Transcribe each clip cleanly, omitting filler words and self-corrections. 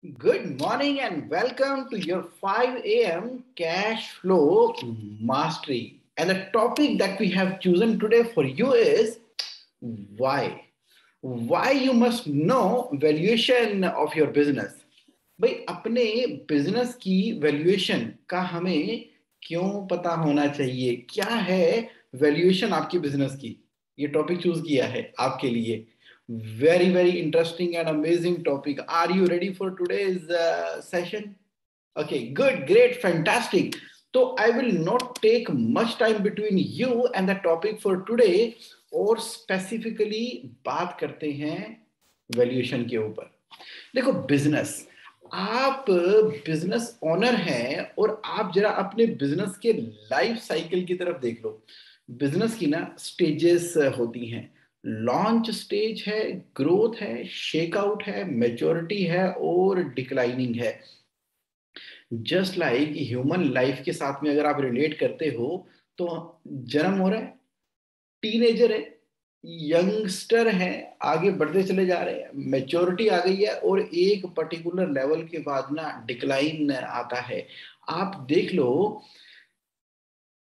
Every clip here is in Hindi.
Good morning and welcome to your 5 a.m. cash flow mastery. And the topic that we have chosen today for you is why. Why you must know valuation of your business. भाई अपने बिजनेस की वैल्यूएशन का हमें क्यों पता होना चाहिए? क्या है वैल्यूएशन आपकी बिजनेस की? ये टॉपिक चूज किया है आपके लिए. Very, very interesting and amazing topic. Are you ready for today's session? Okay, good, great, fantastic. So I will not take much time between you and the topic for today. और स्पेसिफिकली बात करते हैं वैल्यूएशन के ऊपर. देखो, बिजनेस, आप बिजनेस ओनर हैं और आप जरा अपने बिजनेस के लाइफ साइकिल की तरफ देख लो. बिजनेस की ना स्टेजेस होती हैं. लॉन्च स्टेज है, ग्रोथ है, शेकआउट है, मैच्योरिटी है और डिक्लाइनिंग है. जस्ट लाइक ह्यूमन लाइफ के साथ में अगर आप रिलेट करते हो तो जन्म हो रहा है, टीनेजर है, यंगस्टर है, आगे बढ़ते चले जा रहे हैं, मैच्योरिटी आ गई है और एक पर्टिकुलर लेवल के बाद ना डिक्लाइन आता है. आप देख लो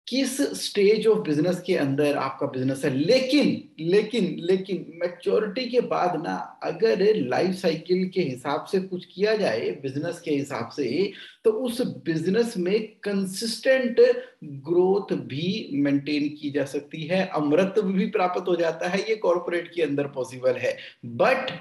किस स्टेज ऑफ बिजनेस के अंदर आपका बिजनेस है. लेकिन लेकिन लेकिन मैच्योरिटी के बाद ना अगर लाइफ साइकिल के हिसाब से कुछ किया जाए बिजनेस के हिसाब से तो उस बिजनेस में कंसिस्टेंट ग्रोथ भी मेंटेन की जा सकती है, अमृत भी प्राप्त हो जाता है. ये कॉर्पोरेट के अंदर पॉसिबल है. But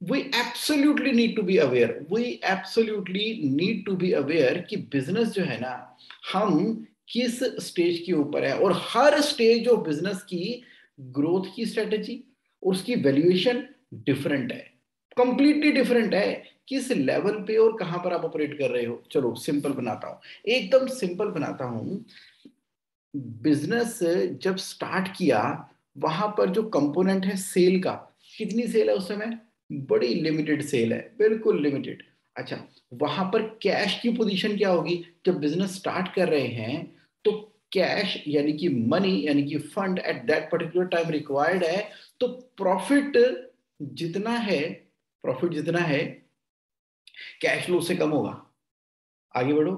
we absolutely need to be aware, we absolutely need to be aware कि बिजनेस जो है ना, हम किस स्टेज के ऊपर है और हर स्टेज ऑफ बिजनेस की ग्रोथ की स्ट्रेटेजी और उसकी वैल्यूएशन डिफरेंट है, कंप्लीटली डिफरेंट है. किस लेवल पे और कहां पर आप ऑपरेट कर रहे हो. चलो सिंपल बनाता हूं, एकदम सिंपल बनाता हूं. बिजनेस जब स्टार्ट किया वहां पर जो कंपोनेंट है सेल का, कितनी सेल है उस समय? बड़ी लिमिटेड सेल है, बिल्कुल लिमिटेड. अच्छा, वहां पर कैश की पोजीशन क्या होगी? जब बिजनेस स्टार्ट कर रहे हैं तो कैश यानी कि मनी यानी कि fund at that particular time required है. तो प्रॉफिट जितना है, प्रॉफिट जितना है कैश फ्लो से कम होगा. आगे बढ़ो,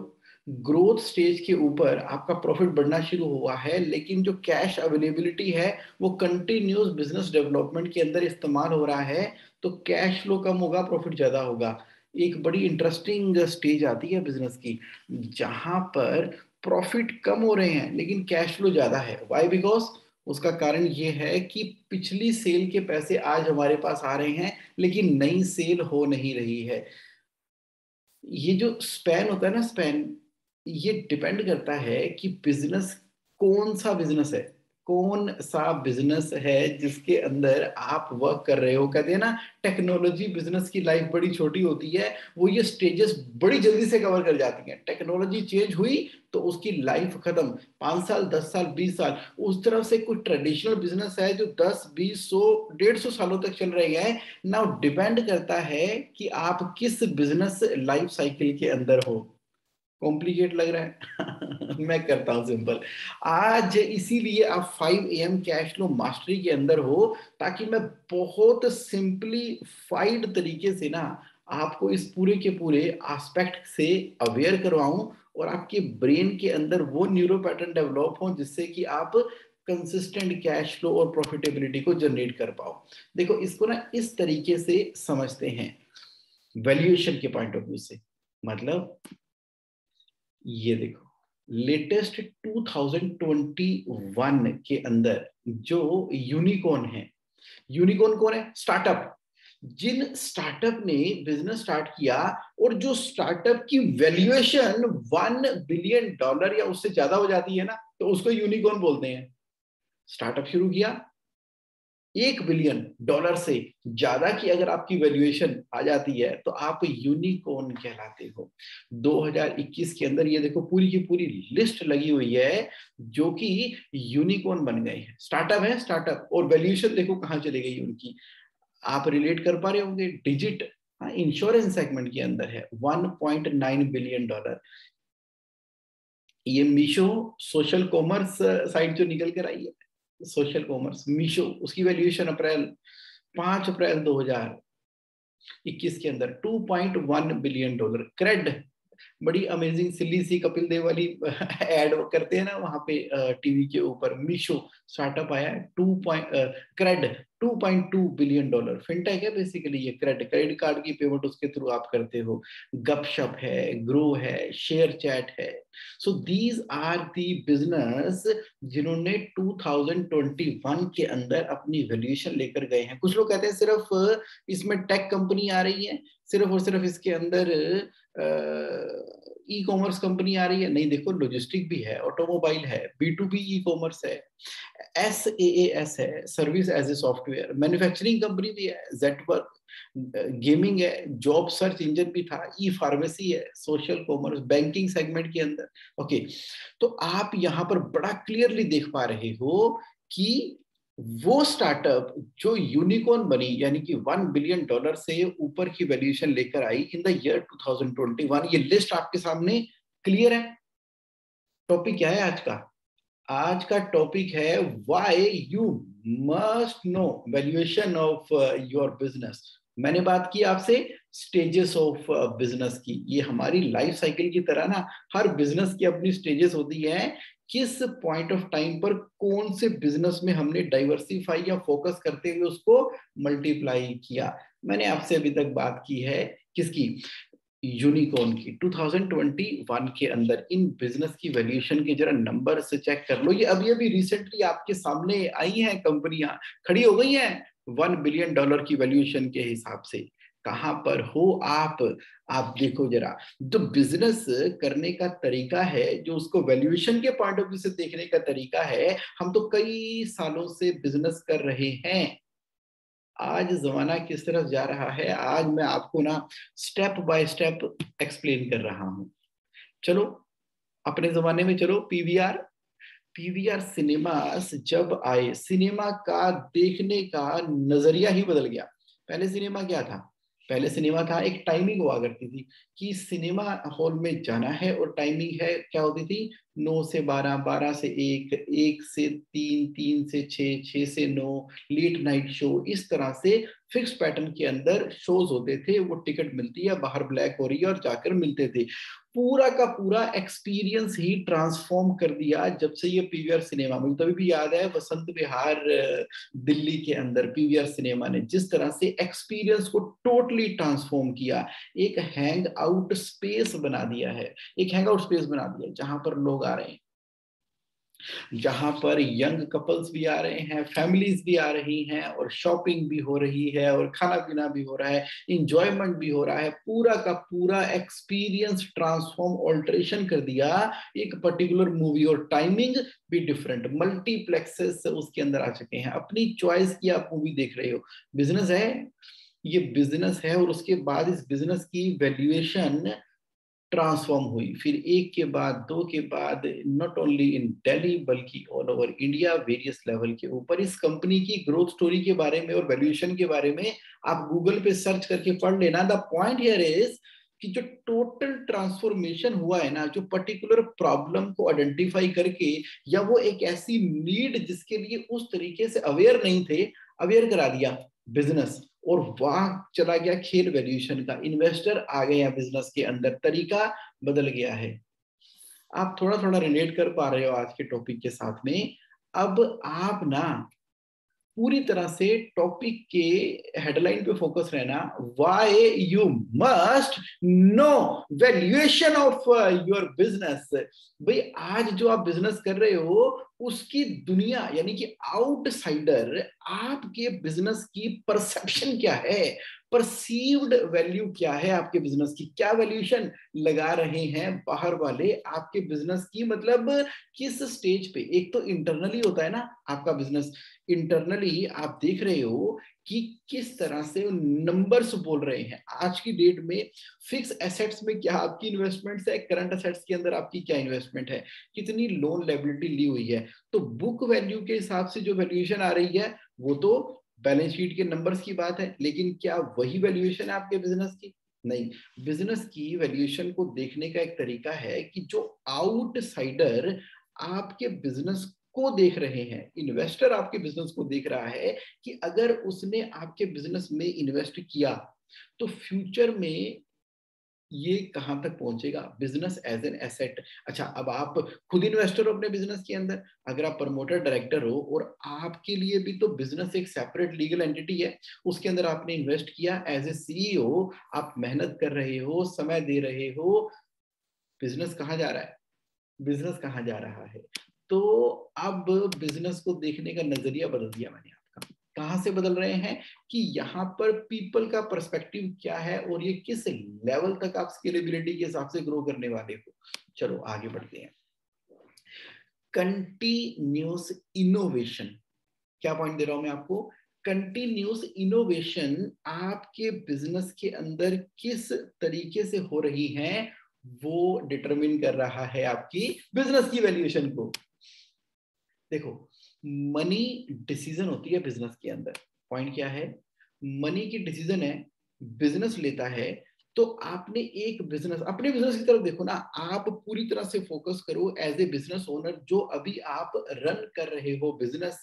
ग्रोथ स्टेज के ऊपर आपका प्रॉफिट बढ़ना शुरू हुआ है लेकिन जो कैश अवेलेबिलिटी है वो कंटिन्यूस बिजनेस डेवलपमेंट के अंदर इस्तेमाल हो रहा है. तो कैश फ्लो कम होगा, प्रॉफिट ज्यादा होगा. एक बड़ी इंटरेस्टिंग स्टेज आती है बिजनेस की जहां पर प्रॉफिट कम हो रहे हैं लेकिन कैश फ्लो ज्यादा है. वाई? बिकॉज उसका कारण ये है कि पिछली सेल के पैसे आज हमारे पास आ रहे हैं लेकिन नई सेल हो नहीं रही है. ये जो स्पैन होता है ना, स्पैन, ये डिपेंड करता है कि बिजनेस कौन सा बिजनेस है, कौन सा बिजनेस है जिसके अंदर आप वर्क कर रहे हो. कहते हैं ना टेक्नोलॉजी बिजनेस की लाइफ बड़ी छोटी होती है, वो ये स्टेजेस बड़ी जल्दी से कवर कर जाती हैं. टेक्नोलॉजी चेंज हुई तो उसकी लाइफ खत्म. 5 साल, 10 साल, 20 साल. उस तरफ से कुछ ट्रेडिशनल बिजनेस है जो 10, 20, 100, 150 सालों तक चल रही है. नाउ डिपेंड करता है कि आप किस बिजनेस लाइफ साइकिल के अंदर हो. कॉम्प्लिकेट लग रहा है? मैं करता हूं सिंपल. आज इसीलिए आप 5 AM कैश फ्लो मास्टरी के अंदर हो ताकि मैं बहुत सिंपलीफाइड तरीके से ना आपको इस पूरे के पूरे एस्पेक्ट से अवेयर करवाऊं और आपके ब्रेन के अंदर वो न्यूरो पैटर्न डेवलप हो जिससे कि आप कंसिस्टेंट कैश फ्लो और प्रॉफिटेबिलिटी को जनरेट कर पाओ. देखो, इसको ना इस तरीके से समझते हैं वैल्यूएशन के पॉइंट ऑफ व्यू से. मतलब ये देखो, लेटेस्ट 2021 के अंदर जो यूनिकॉर्न है, यूनिकॉर्न कौन है? स्टार्टअप. जिन स्टार्टअप ने बिजनेस स्टार्ट किया और जो स्टार्टअप की वैल्यूएशन $1 बिलियन या उससे ज्यादा हो जाती है ना, तो उसको यूनिकॉर्न बोलते हैं. स्टार्टअप शुरू किया, $1 बिलियन से ज्यादा की अगर आपकी वैल्यूएशन आ जाती है तो आप यूनिकॉर्न कहलाते हो. 2021 के अंदर ये देखो पूरी की पूरी लिस्ट लगी हुई है जो कि यूनिकॉर्न बन गए हैं. स्टार्टअप है, स्टार्टअप, और वैल्यूएशन देखो कहां चली गई उनकी. आप रिलेट कर पा रहे होंगे. डिजिट, हाँ, इंश्योरेंस सेगमेंट के अंदर है, $1.9 बिलियन. ये मीशो सोशल कॉमर्स साइट जो निकल कर आई है, सोशल कॉमर्स मीशो, उसकी वैल्यूएशन 5 अप्रैल 2000 21 के अंदर 2.1 बिलियन डॉलर। क्रेड, बड़ी अमेजिंग सिल्ली सी कपिल देव वाली एड करते हैं ना वहां पे टीवी के ऊपर। मीशो स्टार्टअप आया है, क्रेड 2.2 बिलियन डॉलर। फिनटेक है बेसिकली ये। क्रेडिट कार्ड की पेमेंट उसके थ्रू आप करते हो। गपशप है, ग्रो है, शेयर चैट है। So these are the business जिन्होंने 2021 के अंदर अपनी वैल्यूएशन लेकर गए हैं। कुछ लोग कहते हैं सिर्फ इसमें टेक कंपनी आ रही है, सिर्फ और सिर्फ इसके अंदर ई कॉमर्स कंपनी आ रही है। नहीं, देखो लॉजिस्टिक भी है, ऑटोमोबाइल है, B2B ई कॉमर्स है, SaaS है, service as a software, manufacturing company भी है, जेटवर्क, गेमिंग है, जॉब सर्च इंजन भी था, ई फार्मेसी है, सोशल कॉमर्स, बैंकिंग सेगमेंट के अंदर। ओके, तो आप यहां पर बड़ा क्लियरली देख पा रहे हो कि वो स्टार्टअप जो यूनिकॉर्न बनी, यानी कि 1 बिलियन डॉलर से ऊपर की वैल्यूएशन लेकर आई इन द ईयर 2021। ये लिस्ट आपके सामने क्लियर है। टॉपिक क्या है आज का? आज का टॉपिक है why you must know valuation of your business. मैंने बात की आपसे स्टेजेस ऑफ बिजनेस की। ये हमारी लाइफ साइकिल की तरह ना, हर बिजनेस की अपनी स्टेजेस होती है। किस पॉइंट ऑफ टाइम पर कौन से बिजनेस में हमने डाइवर्सिफाई या फोकस करते हुए उसको मल्टीप्लाई किया। मैंने आपसे अभी तक बात की है किसकी? यूनिकॉर्न की। 2021 के अंदर इन बिजनेस की वैल्यूएशन के जरा नंबर से चेक कर लो। ये अभी अभी रिसेंटली आपके सामने आई हैं, कंपनियां खड़ी हो गई हैं 1 बिलियन डॉलर की वैल्यूएशन के हिसाब से। कहां पर हो आप देखो जरा। जो बिजनेस करने का तरीका है, जो उसको वैल्यूएशन के पॉइंट ऑफ व्यू से देखने का तरीका है, हम तो कई सालों से बिजनेस कर रहे हैं। आज जमाना किस तरफ जा रहा है, आज मैं आपको ना स्टेप बाय स्टेप एक्सप्लेन कर रहा हूं। चलो अपने जमाने में चलो। पीवीआर सिनेमास जब आए, सिनेमा का देखने का नजरिया ही बदल गया। पहले सिनेमा क्या था? पहले सिनेमा था, एक टाइमिंग हुआ करती थी कि सिनेमा हॉल में जाना है, और टाइमिंग है क्या होती थी? 9 से 12, 12 से 1, 1 से 3, 3 से 6, 6 से 9, लेट नाइट शो। इस तरह से फिक्स पैटर्न के अंदर शोज होते थे। वो टिकट मिलती है, बाहर ब्लैक हो रही है, और जाकर मिलते थे। पूरा का पूरा एक्सपीरियंस ही ट्रांसफॉर्म कर दिया जब से ये पीवीआर सिनेमा। मुझे तभी भी याद है वसंत विहार दिल्ली के अंदर पीवीआर सिनेमा ने जिस तरह से एक्सपीरियंस को टोटली ट्रांसफॉर्म किया। एक हैंग आउट स्पेस बना दिया है, एक हैंग आउट स्पेस बना दिया जहां पर लोग आ रहे हैं, जहां पर यंग कपल्स भी आ रहे हैं, फैमिलीज भी आ रही हैं, और शॉपिंग भी हो रही है, और खाना पीना भी हो रहा है, इंजॉयमेंट भी हो रहा है। पूरा का पूरा एक्सपीरियंस ट्रांसफॉर्म, ऑल्टरेशन कर दिया एक पर्टिकुलर मूवी। और टाइमिंग भी डिफरेंट, मल्टीप्लेक्सेस उसके अंदर आ चुके हैं। अपनी चॉइस की आप मूवी देख रहे हो। बिजनेस है, ये बिजनेस है। और उसके बाद इस बिजनेस की वैल्यूएशन ट्रांसफॉर्म हुई, फिर एक के बाद दो के बाद, नॉट ओनली इन दिल्ली बल्कि all over India, various level के ऊपर। इस कंपनी की ग्रोथ स्टोरी के बारे में और वैल्यूएशन के बारे में आप गूगल पे सर्च करके पढ़ लेना। द पॉइंट हियर इज कि जो टोटल ट्रांसफॉर्मेशन हुआ है ना, जो पर्टिकुलर प्रॉब्लम को आइडेंटिफाई करके, या वो एक ऐसी नीड जिसके लिए उस तरीके से अवेयर नहीं थे, अवेयर करा दिया बिजनेस। और वहां चला गया खेल वैल्यूएशन का। इन्वेस्टर आ गए हैं बिजनेस के अंदर, तरीका बदल गया है। आप थोड़ा थोड़ा रिलेट कर पा रहे हो आज के टॉपिक के साथ में। अब आप ना पूरी तरह से टॉपिक के हेडलाइन पे फोकस रहना। Why you must know valuation of your business. भाई आज जो आप बिजनेस कर रहे हो उसकी दुनिया, यानी कि आउटसाइडर आपके बिजनेस की परसेप्शन क्या है, परसीव्ड वैल्यू क्या है आपके बिजनेस की, क्या वैल्यूएशन लगा रहे हैं बाहर वाले आपके बिजनेस की। मतलब किस स्टेज पे। एक तो इंटरनली होता है ना आपका बिजनेस, इंटरनली आप देख रहे हो कि किस तरह से नंबर्स बोल रहे हैं। आज की डेट में फिक्स एसेट्स में क्या आपकी इन्वेस्टमेंट्स है, करंट एसेट्स के अंदर आपकी क्या इन्वेस्टमेंट है, कितनी लोन लायबिलिटी ली हुई है। तो बुक वैल्यू के हिसाब से जो वैल्यूएशन आ रही है वो तो बैलेंस शीट के नंबर्स की बात है, लेकिन क्या वही वैल्यूएशन है आपके बिजनेस की? नहीं। बिजनेस की वैल्यूएशन को देखने का एक तरीका है कि जो आउटसाइडर आपके बिजनेस को देख रहे हैं, इन्वेस्टर आपके बिजनेस को देख रहा है कि अगर उसने आपके बिजनेस में इन्वेस्ट किया तो फ्यूचर में ये कहां तक पहुंचेगा, बिजनेस एज एन एसेट। अच्छा, अब आप खुद इन्वेस्टर हो अपने बिजनेस के अंदर, अगर आप प्रमोटर डायरेक्टर हो और आपके लिए भी तो बिजनेस एक सेपरेट लीगल एंटिटी है, उसके अंदर आपने इन्वेस्ट किया एज ए सीईओ, आप मेहनत कर रहे हो, समय दे रहे हो, बिजनेस कहाँ जा रहा है, बिजनेस कहाँ जा रहा है। तो अब बिजनेस को देखने का नजरिया बदल दिया मैंने आपका। कहां से बदल रहे हैं कि यहाँ पर पीपल का पर्सपेक्टिव क्या है और ये किस लेवल तक आप स्केलेबिलिटी के हिसाब से ग्रो करने वाले हो। चलो आगे बढ़ते हैं। कंटिन्यूस इनोवेशन, क्या पॉइंट दे रहा हूं मैं आपको, कंटिन्यूस इनोवेशन आपके बिजनेस के अंदर किस तरीके से हो रही है वो डिटरमिन कर रहा है आपकी बिजनेस की वैल्यूएशन को। देखो, मनी डिसीजन होती है बिजनेस के अंदर। पॉइंट क्या है, मनी की डिसीजन है, बिजनेस लेता है। तो आपने एक बिजनेस, अपने बिजनेस की तरफ देखो ना, आप पूरी तरह से फोकस करो एज ए बिजनेस ओनर, जो अभी आप रन कर रहे हो बिजनेस।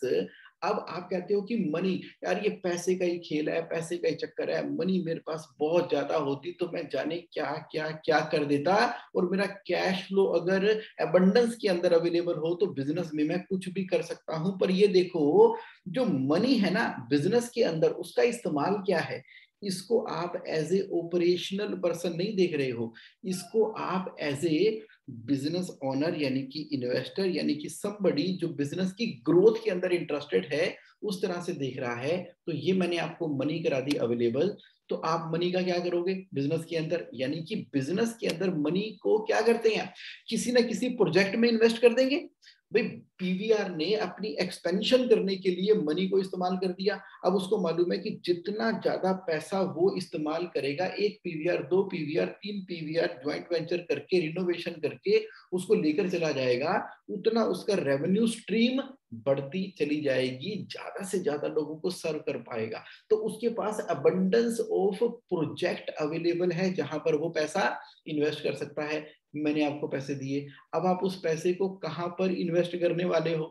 अब आप कहते हो कि मनी, यार ये पैसे का ही खेल है, पैसे का ही चक्कर है, मनी मेरे पास बहुत ज्यादा होती तो मैं जाने क्या क्या क्या कर देता, और मेरा कैश फ्लो अगर एबंडेंस के अंदर अवेलेबल हो तो बिजनेस में मैं कुछ भी कर सकता हूं। पर ये देखो, जो मनी है ना बिजनेस के अंदर, उसका इस्तेमाल क्या है, इसको आप एज ए ऑपरेशनल पर्सन नहीं देख रहे हो, इसको आप एज ए बिजनेस ओनर यानी कि इन्वेस्टर यानी कि समबडी जो बिजनेस की ग्रोथ के अंदर इंटरेस्टेड है, उस तरह से देख रहा है। तो ये मैंने आपको मनी करा दी अवेलेबल। तो आप मनी का क्या करोगे बिजनेस के अंदर, यानी कि बिजनेस के अंदर मनी को क्या करते हैं, किसी ना किसी प्रोजेक्ट में इन्वेस्ट कर देंगे। भाई पीवीआर ने अपनी एक्सपेंशन करने के लिए मनी को इस्तेमाल कर दिया। अब उसको मालूम है कि जितना ज्यादा पैसा वो इस्तेमाल करेगा, एक पीवीआर, दो पीवीआर, तीन पीवीआर ज्वाइंट वेंचर करके, रिनोवेशन करके उसको लेकर चला जाएगा, उतना उसका रेवेन्यू स्ट्रीम बढ़ती चली जाएगी, ज्यादा से ज्यादा लोगों को सर्व कर पाएगा। तो उसके पास अबंडेंस ऑफ प्रोजेक्ट अवेलेबल है जहां पर वो पैसा इन्वेस्ट कर सकता है। मैंने आपको पैसे दिए, अब आप उस पैसे को कहां पर इन्वेस्ट करने वाले हो,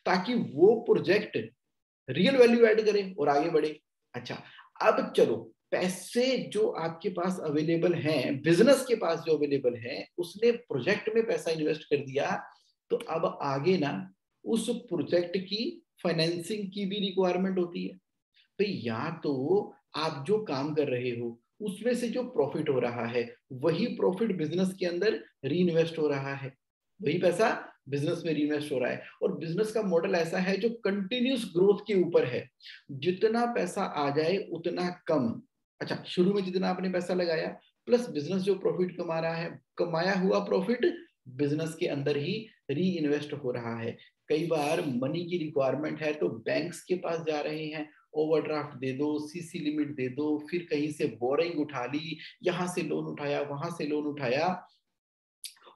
ताकि वो प्रोजेक्ट रियल वैल्यू ऐड करे और आगे बढ़े। अच्छा, अब चलो, पैसे जो आपके पास अवेलेबल हैं, बिजनेस के पास जो अवेलेबल है, उसने प्रोजेक्ट में पैसा इन्वेस्ट कर दिया, तो अब आगे ना उस प्रोजेक्ट की फाइनेंसिंग की भी रिक्वायरमेंट होती है। तो या तो आप जो काम कर रहे हो उसमें से जो प्रॉफिट हो रहा है, वही प्रॉफिट बिजनेस के अंदर री इन्वेस्ट हो रहा है, वही पैसा बिजनेस में रीइन्वेस्ट हो रहा है। और बिजनेस का मॉडल ऐसा है जो कंटिन्यूस ग्रोथ के ऊपर है, जितना पैसा आ जाए उतना कम। अच्छा, शुरू में जितना आपने पैसा लगाया प्लस बिजनेस जो प्रॉफिट कमा रहा है, कमाया हुआ प्रॉफिट बिजनेस के अंदर ही री इन्वेस्ट हो रहा है। कई बार मनी की रिक्वायरमेंट है तो बैंक्स के पास जा रहे हैं, ओवरड्राफ्ट दे दो, सीसी लिमिट दे दो, फिर कहीं से बोरिंग उठा ली, यहां से लोन उठाया, वहां से लोन उठाया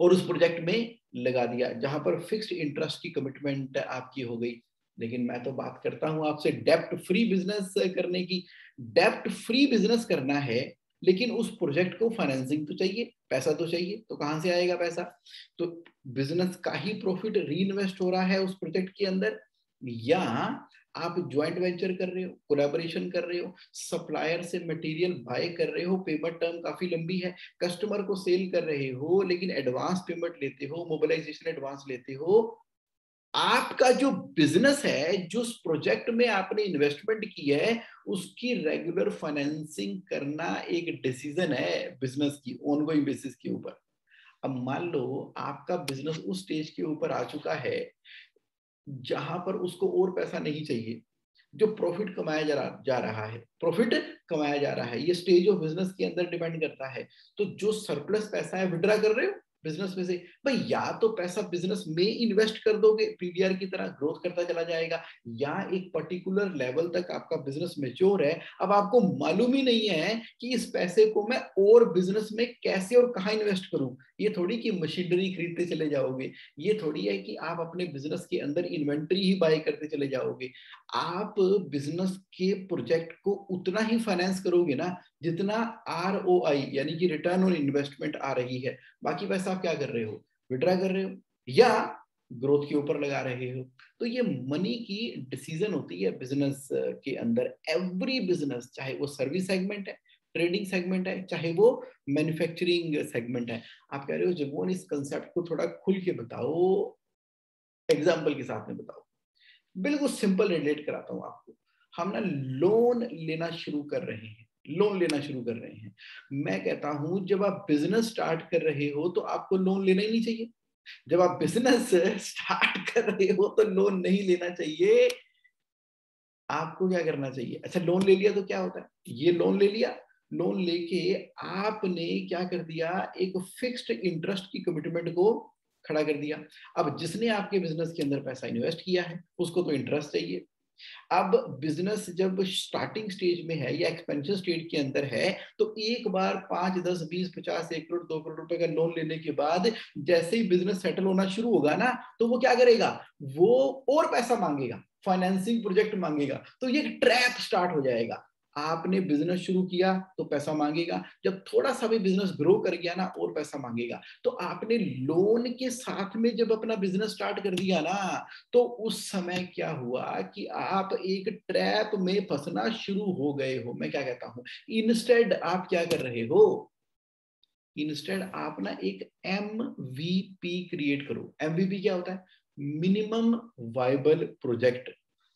और उस प्रोजेक्ट में लगा दिया, जहां पर फिक्स्ड इंटरेस्ट की कमिटमेंट आपकी हो गई। लेकिन मैं तो बात करता हूं आपसे डेप्ट फ्री बिजनेस करने की। डेप्ट फ्री बिजनेस करना है, लेकिन उस प्रोजेक्ट को फाइनेंसिंग तो चाहिए, पैसा तो चाहिए, तो कहां से आएगा पैसा। तो बिजनेस का ही प्रॉफिट री इन्वेस्ट हो रहा है उस प्रोजेक्ट के अंदर, या आप ज्वाइंट वेंचर कर रहे हो, कोलैबोरेशन कर रहे हो, सप्लायर से मटेरियल बाय कर रहे हो, पेमेंट टर्म काफी लंबी है, कस्टमर को सेल कर रहे हो लेकिन एडवांस पेमेंट लेते हो, मोबिलाइजेशन एडवांस लेते हो। आपका जो बिजनेस है, जो प्रोजेक्ट में आपने इन्वेस्टमेंट की है, उसकी रेगुलर फाइनेंसिंग करना एक डिसीजन है बिजनेस की ऑनगोइंग बेसिस के ऊपर। अब मान लो आपका बिजनेस उस स्टेज के ऊपर आ चुका है जहां पर उसको और पैसा नहीं चाहिए, जो प्रॉफिट कमाया जा रहा है, प्रॉफिट कमाया जा रहा है, ये स्टेज ऑफ बिजनेस के अंदर डिपेंड करता है। तो जो सरप्लस पैसा है विड्रा कर रहे हो बिजनेस में से, भाई या तो पैसा बिजनेस में इन्वेस्ट कर दोगे, पीवीआर की तरह ग्रोथ करता चला जाएगा, या एक पर्टिकुलर लेवल तक आपका बिजनेस मेच्योर है, अब आपको मालूम ही नहीं है कि इस पैसे को मैं और बिजनेस में कैसे और कहाँ इन्वेस्ट करूं। ये थोड़ी कि मशीनरी खरीदते चले जाओगे, ये थोड़ी है कि आप अपने बिजनेस के अंदर इन्वेंट्री ही बाय करते चले जाओगे। आप बिजनेस के प्रोजेक्ट को उतना ही फाइनेंस करोगे ना जितना आरओआई यानी कि रिटर्न ऑन इन्वेस्टमेंट आ रही है। बाकी पैसा आप क्या कर रहे हो, विड्रा कर रहे हो या ग्रोथ के ऊपर लगा रहे हो। तो ये मनी की डिसीजन होती है बिजनेस के अंदर। एवरी बिजनेस, चाहे वो सर्विस सेगमेंट है, ट्रेडिंग सेगमेंट है, चाहे वो मैन्युफैक्चरिंग सेगमेंट है। आप कह रहे हो जगमोहन इस कंसेप्ट को थोड़ा खुल के बताओ, एग्जाम्पल के साथ में बताओ। बिल्कुल सिंपल रिलेट कराता हूं आपको। हम ना लोन लेना शुरू कर रहे हैं, लोन लेना शुरू कर रहे हैं। मैं कहता हूं जब आप बिजनेस स्टार्ट कर रहे हो तो आपको लोन लेना ही नहीं चाहिए। जब आप बिजनेस स्टार्ट कर रहे हो तो लोन नहीं लेना चाहिए। आपको क्या करना चाहिए? अच्छा लोन ले लिया तो क्या होता है, ये लोन ले लिया, लोन लेके आपने क्या कर दिया, एक फिक्स्ड इंटरेस्ट की कमिटमेंट को खड़ा कर दिया। अब जिसने आपके बिजनेस के अंदर पैसा इन्वेस्ट किया है उसको तो इंटरेस्ट चाहिए। अब बिजनेस जब स्टार्टिंग स्टेज में है या एक्सपेंशन स्टेज के अंदर है तो एक बार 5, 10, 20, 50, 1 करोड़ 2 करोड़ रुपए का लोन लेने के बाद जैसे ही बिजनेस सेटल होना शुरू होगा ना, तो वो क्या करेगा, वो और पैसा मांगेगा, फाइनेंसिंग प्रोजेक्ट मांगेगा, तो ये ट्रैप स्टार्ट हो जाएगा। आपने बिजनेस शुरू किया तो पैसा मांगेगा, जब थोड़ा सा भी बिजनेस ग्रो कर गया ना और पैसा मांगेगा। तो आपने लोन के साथ में जब अपना बिजनेस स्टार्ट कर दिया ना, तो उस समय क्या हुआ कि आप एक ट्रैप में फंसना शुरू हो गए हो। मैं क्या कहता हूं, इंस्टेड आप क्या कर रहे हो, इंस्टेड आप ना एक MVP क्रिएट करो। MVP क्या होता है, मिनिमम वाइबल प्रोजेक्ट।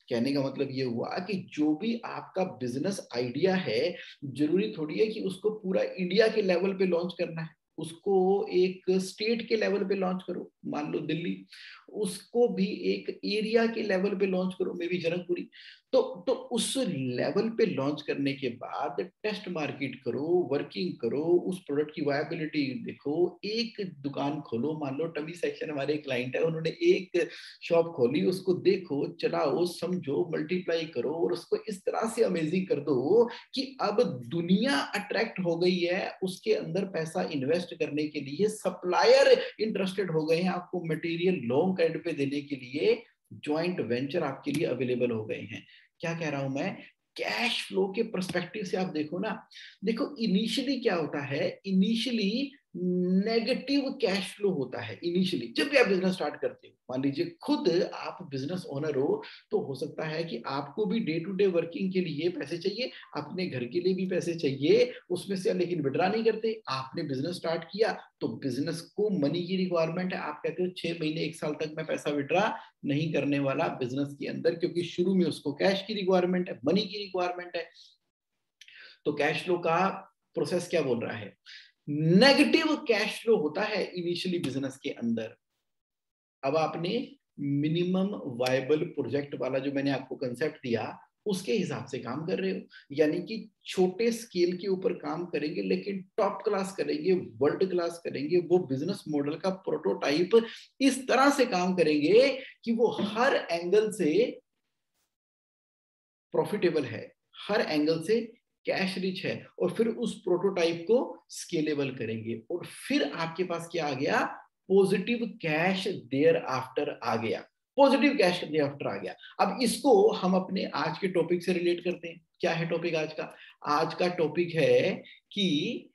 कहने का मतलब ये हुआ कि जो भी आपका बिजनेस आइडिया है, जरूरी थोड़ी है कि उसको पूरा इंडिया के लेवल पे लॉन्च करना है, उसको एक स्टेट के लेवल पे लॉन्च करो, मान लो दिल्ली, उसको भी एक एरिया के लेवल पे लॉन्च करो, मे बी जनकपुरी। तो उस लेवल पे लॉन्च करने के बाद टेस्ट मार्केट करो, वर्किंग करो, उस प्रोडक्ट की वायबिलिटी देखो, एक दुकान खोलो, मान लो टमी सेक्शन हमारे क्लाइंट है, उन्होंने एक शॉप खोली, उसको देखो, चलाओ, समझो, मल्टीप्लाई करो और उसको इस तरह से अमेजिंग कर दो कि अब दुनिया अट्रैक्ट हो गई है उसके अंदर पैसा इन्वेस्ट करने के लिए, सप्लायर इंटरेस्टेड हो गए हैं आपको मटेरियल लॉन्ग एंड पे देने के लिए, ज्वाइंट वेंचर आपके लिए अवेलेबल हो गए हैं। क्या कह रहा हूं मैं, कैश फ्लो के पर्सपेक्टिव से आप देखो ना, देखो इनिशियली क्या होता है, इनिशियली नेगेटिव कैश फ्लो होता है। इनिशियली जब भी आप बिजनेस स्टार्ट करते हो, मान लीजिए खुद आप बिजनेस ओनर हो, तो हो सकता है कि आपको भी डे टू डे वर्किंग के लिए पैसे चाहिए, अपने घर के लिए भी पैसे चाहिए, उसमें से लेकिन विड्रा नहीं करते। आपने बिजनेस स्टार्ट किया तो बिजनेस को मनी की रिक्वायरमेंट है, आप कहते हो 6 महीने 1 साल तक मैं पैसा विड्रा नहीं करने वाला बिजनेस के अंदर, क्योंकि शुरू में उसको कैश की रिक्वायरमेंट है, मनी की रिक्वायरमेंट है। तो कैश फ्लो का प्रोसेस क्या बोल रहा है, नेगेटिव कैश फ्लो होता है इनिशियली बिजनेस के अंदर। अब आपने मिनिमम वायबल प्रोजेक्ट वाला जो मैंने आपको कंसेप्ट दिया उसके हिसाब से काम कर रहे हो, यानी कि छोटे स्केल के ऊपर काम करेंगे लेकिन टॉप क्लास करेंगे, वर्ल्ड क्लास करेंगे, वो बिजनेस मॉडल का प्रोटोटाइप इस तरह से काम करेंगे कि वो हर एंगल से प्रॉफिटेबल है, हर एंगल से कैश रिच है, और फिर उस प्रोटोटाइप को स्केलेबल करेंगे, और फिर आपके पास क्या आ गया, पॉजिटिव कैश देयर आफ्टर आ गया, पॉजिटिव कैश देयर आफ्टर आ गया। अब इसको हम अपने आज के टॉपिक से रिलेट करते हैं। क्या है टॉपिक आज का, आज का टॉपिक है कि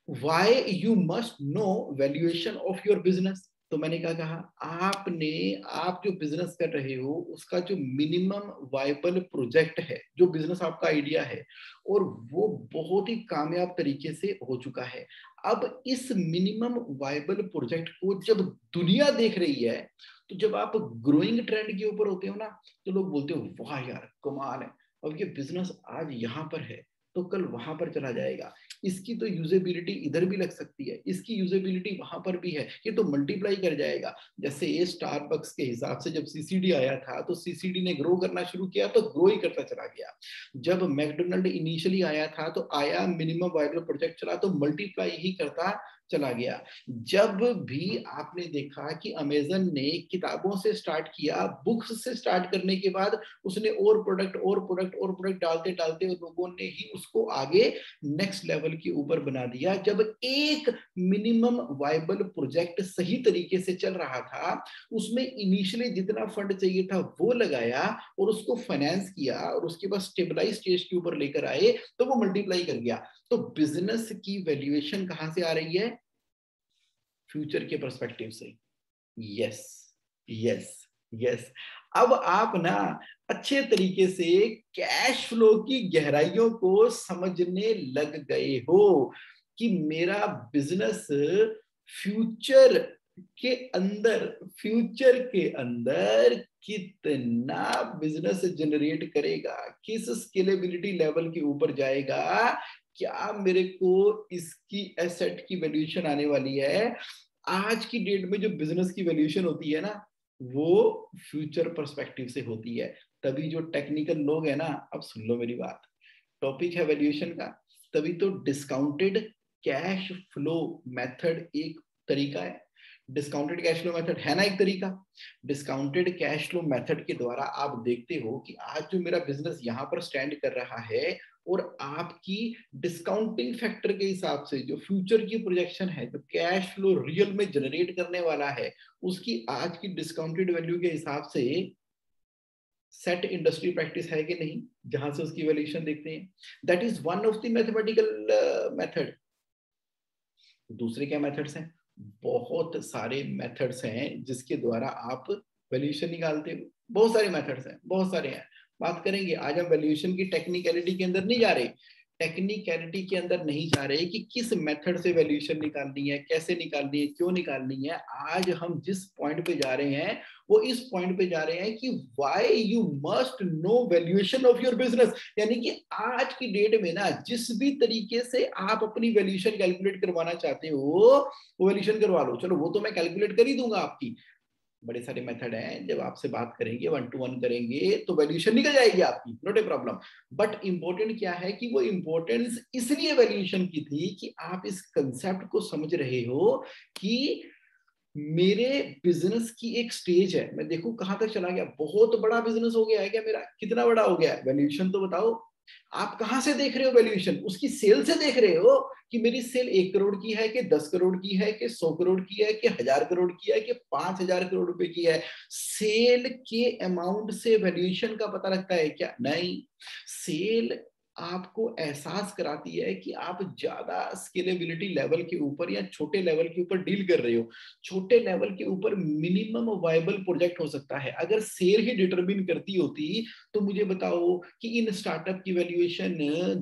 why you must know valuation of your business। तो मैंने क्या कहा, आपने, आप जो बिजनेस कर रहे हो उसका जो मिनिमम वाइबल प्रोजेक्ट है, जो बिजनेस आपका आइडिया है, और वो बहुत ही कामयाब तरीके से हो चुका है। अब इस मिनिमम वाइबल प्रोजेक्ट को जब दुनिया देख रही है, तो जब आप ग्रोइंग ट्रेंड के ऊपर होते हो ना, तो लोग बोलते हो वाह यार कमाल है, अब ये बिजनेस आज यहाँ पर है तो कल वहां पर चला जाएगा, इसकी तो यूजेबिलिटी इधर भी लग सकती है, इसकी यूजेबिलिटी वहां पर भी है, ये तो मल्टीप्लाई कर जाएगा। जैसे ये स्टारबक्स के हिसाब से जब सीसीडी आया था तो सीसीडी ने ग्रो करना शुरू किया तो ग्रो ही करता चला गया। जब मैकडोनल्ड इनिशियली आया था तो आया, मिनिमम वायबल प्रोजेक्ट चला तो मल्टीप्लाई ही करता चला गया। जब भी आपने देखा कि अमेजन ने किताबों से स्टार्ट किया, बुक्स से स्टार्ट करने के बाद उसने और प्रोडक्ट और प्रोडक्ट और प्रोडक्ट डालते डालते लोगों ने ही उसको आगे नेक्स्ट लेवल के ऊपर बना दिया। जब एक मिनिमम वायबल प्रोजेक्ट सही तरीके से चल रहा था, उसमें इनिशियली जितना फंड चाहिए था वो लगाया और उसको फाइनेंस किया और उसके बाद स्टेबलाइज स्टेज के ऊपर लेकर आए, तो वो मल्टीप्लाई कर गया। तो बिजनेस की वैल्यूएशन कहां से आ रही है, फ्यूचर के पर्सपेक्टिव से। Yes, yes, yes. अब आप ना अच्छे तरीके से कैश फ्लो की गहराइयों को समझने लग गए हो कि मेरा बिजनेस फ्यूचर के अंदर फ्यूचर के अंदर कितना बिजनेस जनरेट करेगा, किस स्केलेबिलिटी लेवल के ऊपर जाएगा, क्या मेरे को इसकी एसेट की वैल्यूएशन आने वाली है। आज की डेट में जो बिजनेस की वैल्यूएशन होती है ना, वो फ्यूचर पर्सपेक्टिव से होती है। तभी जो टेक्निकल लोग हैं ना, अब सुन लो मेरी बात, टॉपिक है वैल्यूएशन का, तभी तो डिस्काउंटेड कैश फ्लो मेथड एक तरीका है। डिस्काउंटेड कैश फ्लो मेथड है ना एक तरीका। डिस्काउंटेड कैश फ्लो मेथड के द्वारा आप देखते हो कि आज जो मेरा बिजनेस यहां पर स्टैंड कर रहा है, और आपकी डिस्काउंटिंग फैक्टर के हिसाब से जो फ्यूचर की प्रोजेक्शन है, जो कैश फ्लो रियल में जनरेट करने वाला है, उसकी आज की डिस्काउंटेड वैल्यू के हिसाब से सेट इंडस्ट्री प्रैक्टिस है कि नहीं, जहां से उसकी वैल्यूएशन देखते हैं। That is one of the mathematical method. दूसरे क्या मेथड्स हैं? बहुत सारे मेथड्स हैं जिसके द्वारा आप वैल्यूएशन निकालते हो। बहुत सारे मेथड्स हैं, बहुत सारे हैं। बात करेंगे, आज हम वैल्यूएशन की टेक्निकलिटी के अंदर नहीं जा रहे, टेक्निकलिटी के अंदर नहीं जा रहे कि किस मेथड से वैल्यूएशन निकालनी है, कैसे निकालनी है, क्यों निकालनी है। आज हम जिस पॉइंट पे जा रहे हैं वो इस पॉइंट पे जा रहे हैं कि why you must know valuation of your business. यानी कि आज की डेट में ना, जिस भी तरीके से आप अपनी वैल्यूएशन कैलकुलेट करवाना चाहते हो वो वैल्यूएशन करवा लो। चलो वो तो मैं कैलकुलेट कर ही दूंगा आपकी, बड़े सारे मेथड हैं, जब आपसे बात करेंगे 1-to-1 करेंगे तो वैल्यूएशन निकल जाएगी आपकी, not a problem. But important क्या है कि वो इंपॉर्टेंस इसलिए वैल्यूएशन की थी कि आप इस कंसेप्ट को समझ रहे हो कि मेरे बिजनेस की एक स्टेज है, मैं देखूं कहां तक चला गया। बहुत बड़ा बिजनेस हो गया है क्या मेरा? कितना बड़ा हो गया है? वैल्यूएशन तो बताओ। आप कहां से देख रहे हो वैल्यूएशन? उसकी सेल से देख रहे हो कि मेरी सेल 1 करोड़ की है कि 10 करोड़ की है कि 100 करोड़ की है कि 1000 करोड़ की है कि 5000 करोड़ रुपए की है। सेल के अमाउंट से वैल्यूएशन का पता लगता है क्या? नहीं। सेल आपको एहसास कराती है कि आप ज्यादा स्केलेबिलिटी लेवल के ऊपर या छोटे लेवल के ऊपर डील कर रहे हो। छोटे लेवल के ऊपर मिनिमम वायबल प्रोजेक्ट हो सकता है। अगर सेल ही डिटरमिन करती होती तो मुझे बताओ कि इन स्टार्टअप की valuation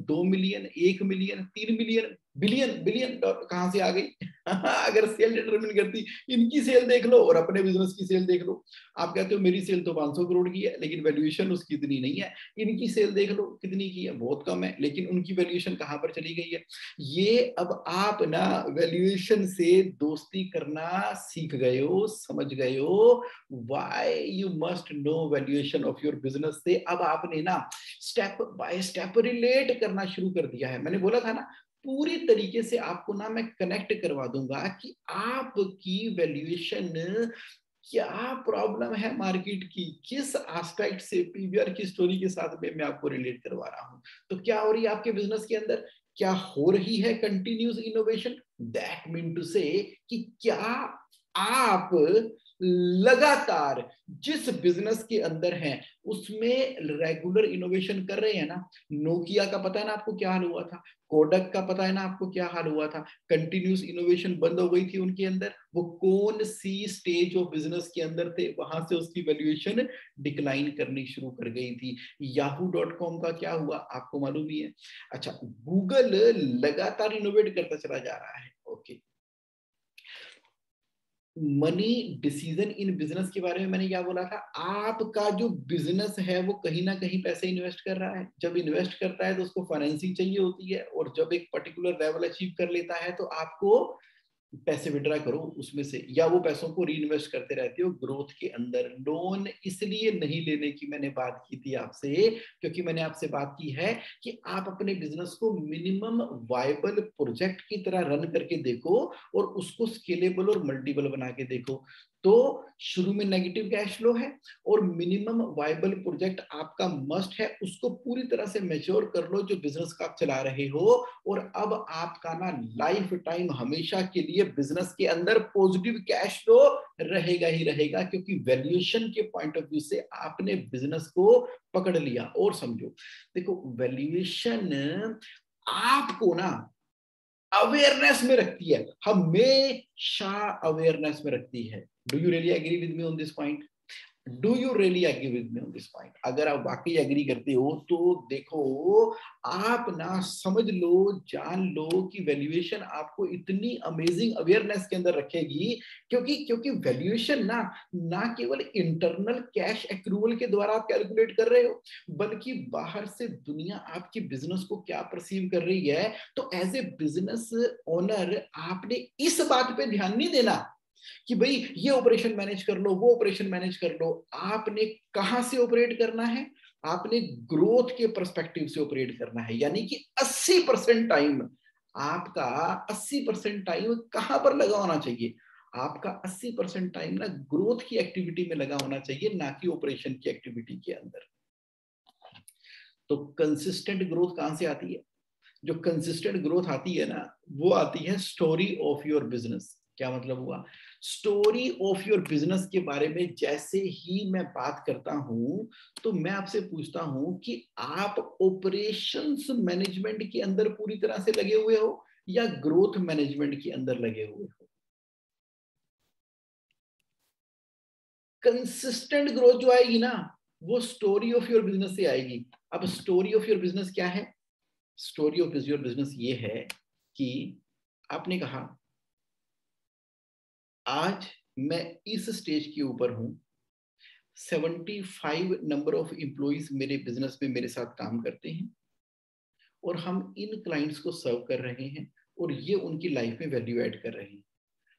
2 million, 1 million, 3 million, billion billion dollar कहां से आ गई? अगर सेल डिटरमिन करती, इनकी सेल देख लो और अपने बिजनेस की सेल देख लो। आप कहते हो मेरी सेल तो 500 करोड़ की है लेकिन वैल्यूएशन उसकी इतनी नहीं है। इनकी सेल देख लो कितनी की है, बहुत कम है, लेकिन उनकी वैल्यूएशन कहां पर चली गई है। ये अब आप ना वैल्यूएशन से दोस्ती करना सीख गए हो, समझ गए हो। Why you must know valuation of your business से अब आपने ना स्टेप बाय स्टेप रिलेट करना शुरू कर दिया है। मैंने बोला था ना, पूरी तरीके से आपको ना मैं कनेक्ट करवा दूंगा कि आपकी वैल्यूएशन क्या प्रॉब्लम है मार्केट की, किस एस्पेक्ट से पीवीआर की स्टोरी के साथ में मैं आपको रिलेट करवा रहा हूं। तो क्या हो रही है आपके बिजनेस के अंदर? क्या हो रही है continuous innovation? That mean to say कि क्या आप लगातार जिस बिजनेस के अंदर हैं उसमें रेगुलर इनोवेशन कर रहे हैं ना। नोकिया का पता है ना आपको क्या हाल हुआ था, कोडक का पता है ना आपको क्या हाल हुआ था। कंटिन्यूस इनोवेशन बंद हो गई थी उनके अंदर। वो कौन सी स्टेज ऑफ बिजनेस के अंदर थे, वहां से उसकी वैल्यूएशन डिक्लाइन करनी शुरू कर गई थी। yahoo.com का क्या हुआ आपको मालूम ही है। अच्छा, गूगल लगातार इनोवेट करता चला जा रहा है। Okay, money decision in business के बारे में मैंने क्या बोला था? आपका जो बिजनेस है वो कहीं ना कहीं पैसे इन्वेस्ट कर रहा है। जब इन्वेस्ट करता है तो उसको फाइनेंसिंग चाहिए होती है, और जब एक पर्टिकुलर लेवल अचीव कर लेता है तो आपको पैसे विड्रा करो उसमें से, या वो पैसों को री इन्वेस्ट करते रहते हो ग्रोथ के अंदर। लोन इसलिए नहीं लेने की मैंने बात की थी आपसे, क्योंकि मैंने आपसे बात की है कि आप अपने बिजनेस को मिनिमम वायबल प्रोजेक्ट की तरह रन करके देखो और उसको स्केलेबल और मल्टीपल बना के देखो। तो शुरू में नेगेटिव कैश फ्लो है और मिनिमम वायबल प्रोजेक्ट आपका मस्ट है, उसको पूरी तरह से मैच्योर कर लो जो बिजनेस का आप चला रहे हो। और अब आपका ना लाइफ टाइम हमेशा के लिए बिजनेस के अंदर पॉजिटिव कैश फ्लो रहेगा ही रहेगा, क्योंकि वैल्यूएशन के पॉइंट ऑफ व्यू से आपने बिजनेस को पकड़ लिया। और समझो, देखो वैल्यूएशन आपको ना अवेयरनेस में रखती है, हमेशा अवेयरनेस में रखती है। Do you really agree with me on this point? Do you really agree with me on this point? अगर आप वाकई एग्री करते हो तो देखो, आप ना समझ लो, जान लो कि वैल्यूएशन आपको इतनी अमेजिंग अवेयरनेस के अंदर रखेगी, क्योंकि क्योंकि वैल्यूएशन ना ना केवल इंटरनल कैश एक्रूवल के द्वारा आप कैलकुलेट कर रहे हो, बल्कि बाहर से दुनिया आपकी बिजनेस को क्या परसीव कर रही है। तो एज ए बिजनेस ओनर आपने इस बात पे ध्यान नहीं देना कि भाई ये ऑपरेशन मैनेज कर लो, वो ऑपरेशन मैनेज कर लो। आपने कहां से ऑपरेट करना है? आपने ग्रोथ के पर्सपेक्टिव से ऑपरेट करना है, यानी कि 80% टाइम आपका 80% टाइम कहां पर लगा होना चाहिए? आपका 80% टाइम ना ग्रोथ की एक्टिविटी में लगा होना चाहिए, ना कि ऑपरेशन की एक्टिविटी के अंदर। तो कंसिस्टेंट ग्रोथ कहां से आती है? जो कंसिस्टेंट ग्रोथ आती है ना, वो आती है स्टोरी ऑफ योर बिजनेस। क्या मतलब हुआ? स्टोरी ऑफ योर बिजनेस के बारे में जैसे ही मैं बात करता हूं, तो मैं आपसे पूछता हूं कि आप ऑपरेशंस मैनेजमेंट के अंदर पूरी तरह से लगे हुए हो या ग्रोथ मैनेजमेंट के अंदर लगे हुए हो? कंसिस्टेंट ग्रोथ जो आएगी ना, वो स्टोरी ऑफ योर बिजनेस से आएगी। अब स्टोरी ऑफ योर बिजनेस क्या है? स्टोरी ऑफ योर बिजनेस ये है कि आपने कहा आज मैं इस स्टेज के ऊपर हूं, 75 नंबर ऑफ एम्प्लॉइज मेरे बिजनेस में मेरे साथ काम करते हैं, और हम इन क्लाइंट्स को सर्व कर रहे हैं, और ये उनकी लाइफ में वैल्यू ऐड कर रहे हैं।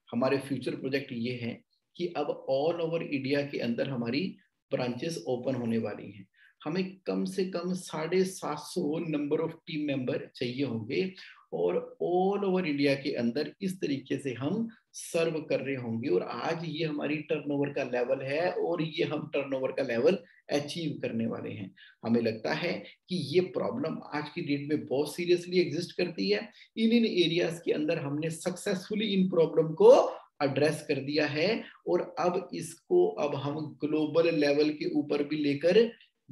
हमारे फ्यूचर प्रोजेक्ट ये है कि अब ऑल ओवर इंडिया के अंदर हमारी ब्रांचेस ओपन होने वाली हैं। हमें कम से कम 750 नंबर ऑफ टीम मेंबर चाहिए होंगे, और ऑल ओवर इंडिया के अंदर इस तरीके से हम सर्व कर रहे होंगे। और आज ये हमारी टर्नओवर का लेवल है, और ये हम टर्नओवर का लेवल अचीव करने वाले हैं। हमें लगता है कि ये प्रॉब्लम आज की डेट में बहुत सीरियसली एग्जिस्ट करती है। इन एरियाज के अंदर हमने सक्सेसफुली इन प्रॉब्लम को एड्रेस कर दिया है, और अब इसको अब हम ग्लोबल लेवल के ऊपर भी लेकर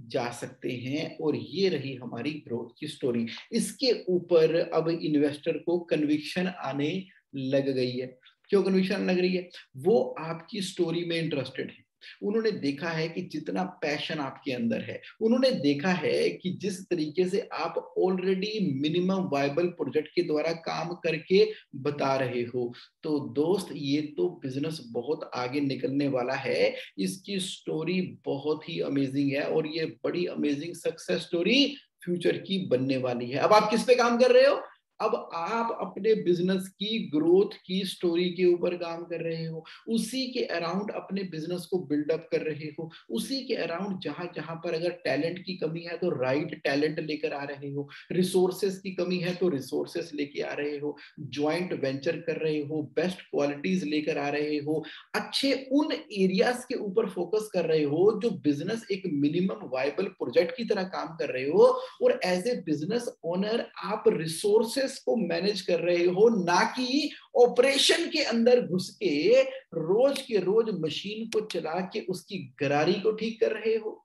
जा सकते हैं। और ये रही हमारी ग्रोथ की स्टोरी। इसके ऊपर अब इन्वेस्टर को कन्विक्शन आने लग गई है। क्यों कन्विक्शन लग रही है? वो आपकी स्टोरी में इंटरेस्टेड है। उन्होंने देखा है कि जितना पैशन आपके अंदर है, उन्होंने देखा है कि जिस तरीके से आप ऑलरेडी मिनिमम वायबल प्रोजेक्ट के द्वारा काम करके बता रहे हो। तो दोस्त, ये तो बिजनेस बहुत आगे निकलने वाला है। इसकी स्टोरी बहुत ही अमेजिंग है, और ये बड़ी अमेजिंग सक्सेस स्टोरी फ्यूचर की बनने वाली है। अब आप किस पे काम कर रहे हो? अब आप अपने बिजनेस की ग्रोथ की स्टोरी के ऊपर काम कर रहे हो, उसी के अराउंड अपने बिजनेस को बिल्डअप कर रहे हो, उसी के अराउंड जहां जहां पर अगर टैलेंट की कमी है तो राइट टैलेंट लेकर आ रहे हो, रिसोर्सेस की कमी है तो रिसोर्सेस लेके आ रहे हो, ज्वाइंट वेंचर कर रहे हो, बेस्ट क्वालिटीज लेकर आ रहे हो, अच्छे उन एरियाज के ऊपर फोकस कर रहे हो जो बिजनेस एक मिनिमम वायबल प्रोजेक्ट की तरह काम कर रहे हो। और एज ए बिजनेस ओनर आप रिसोर्सेस को मैनेज कर रहे हो, ना कि ऑपरेशन के अंदर घुस के रोज के रोज मशीन को चला के उसकी गरारी को ठीक कर रहे हो।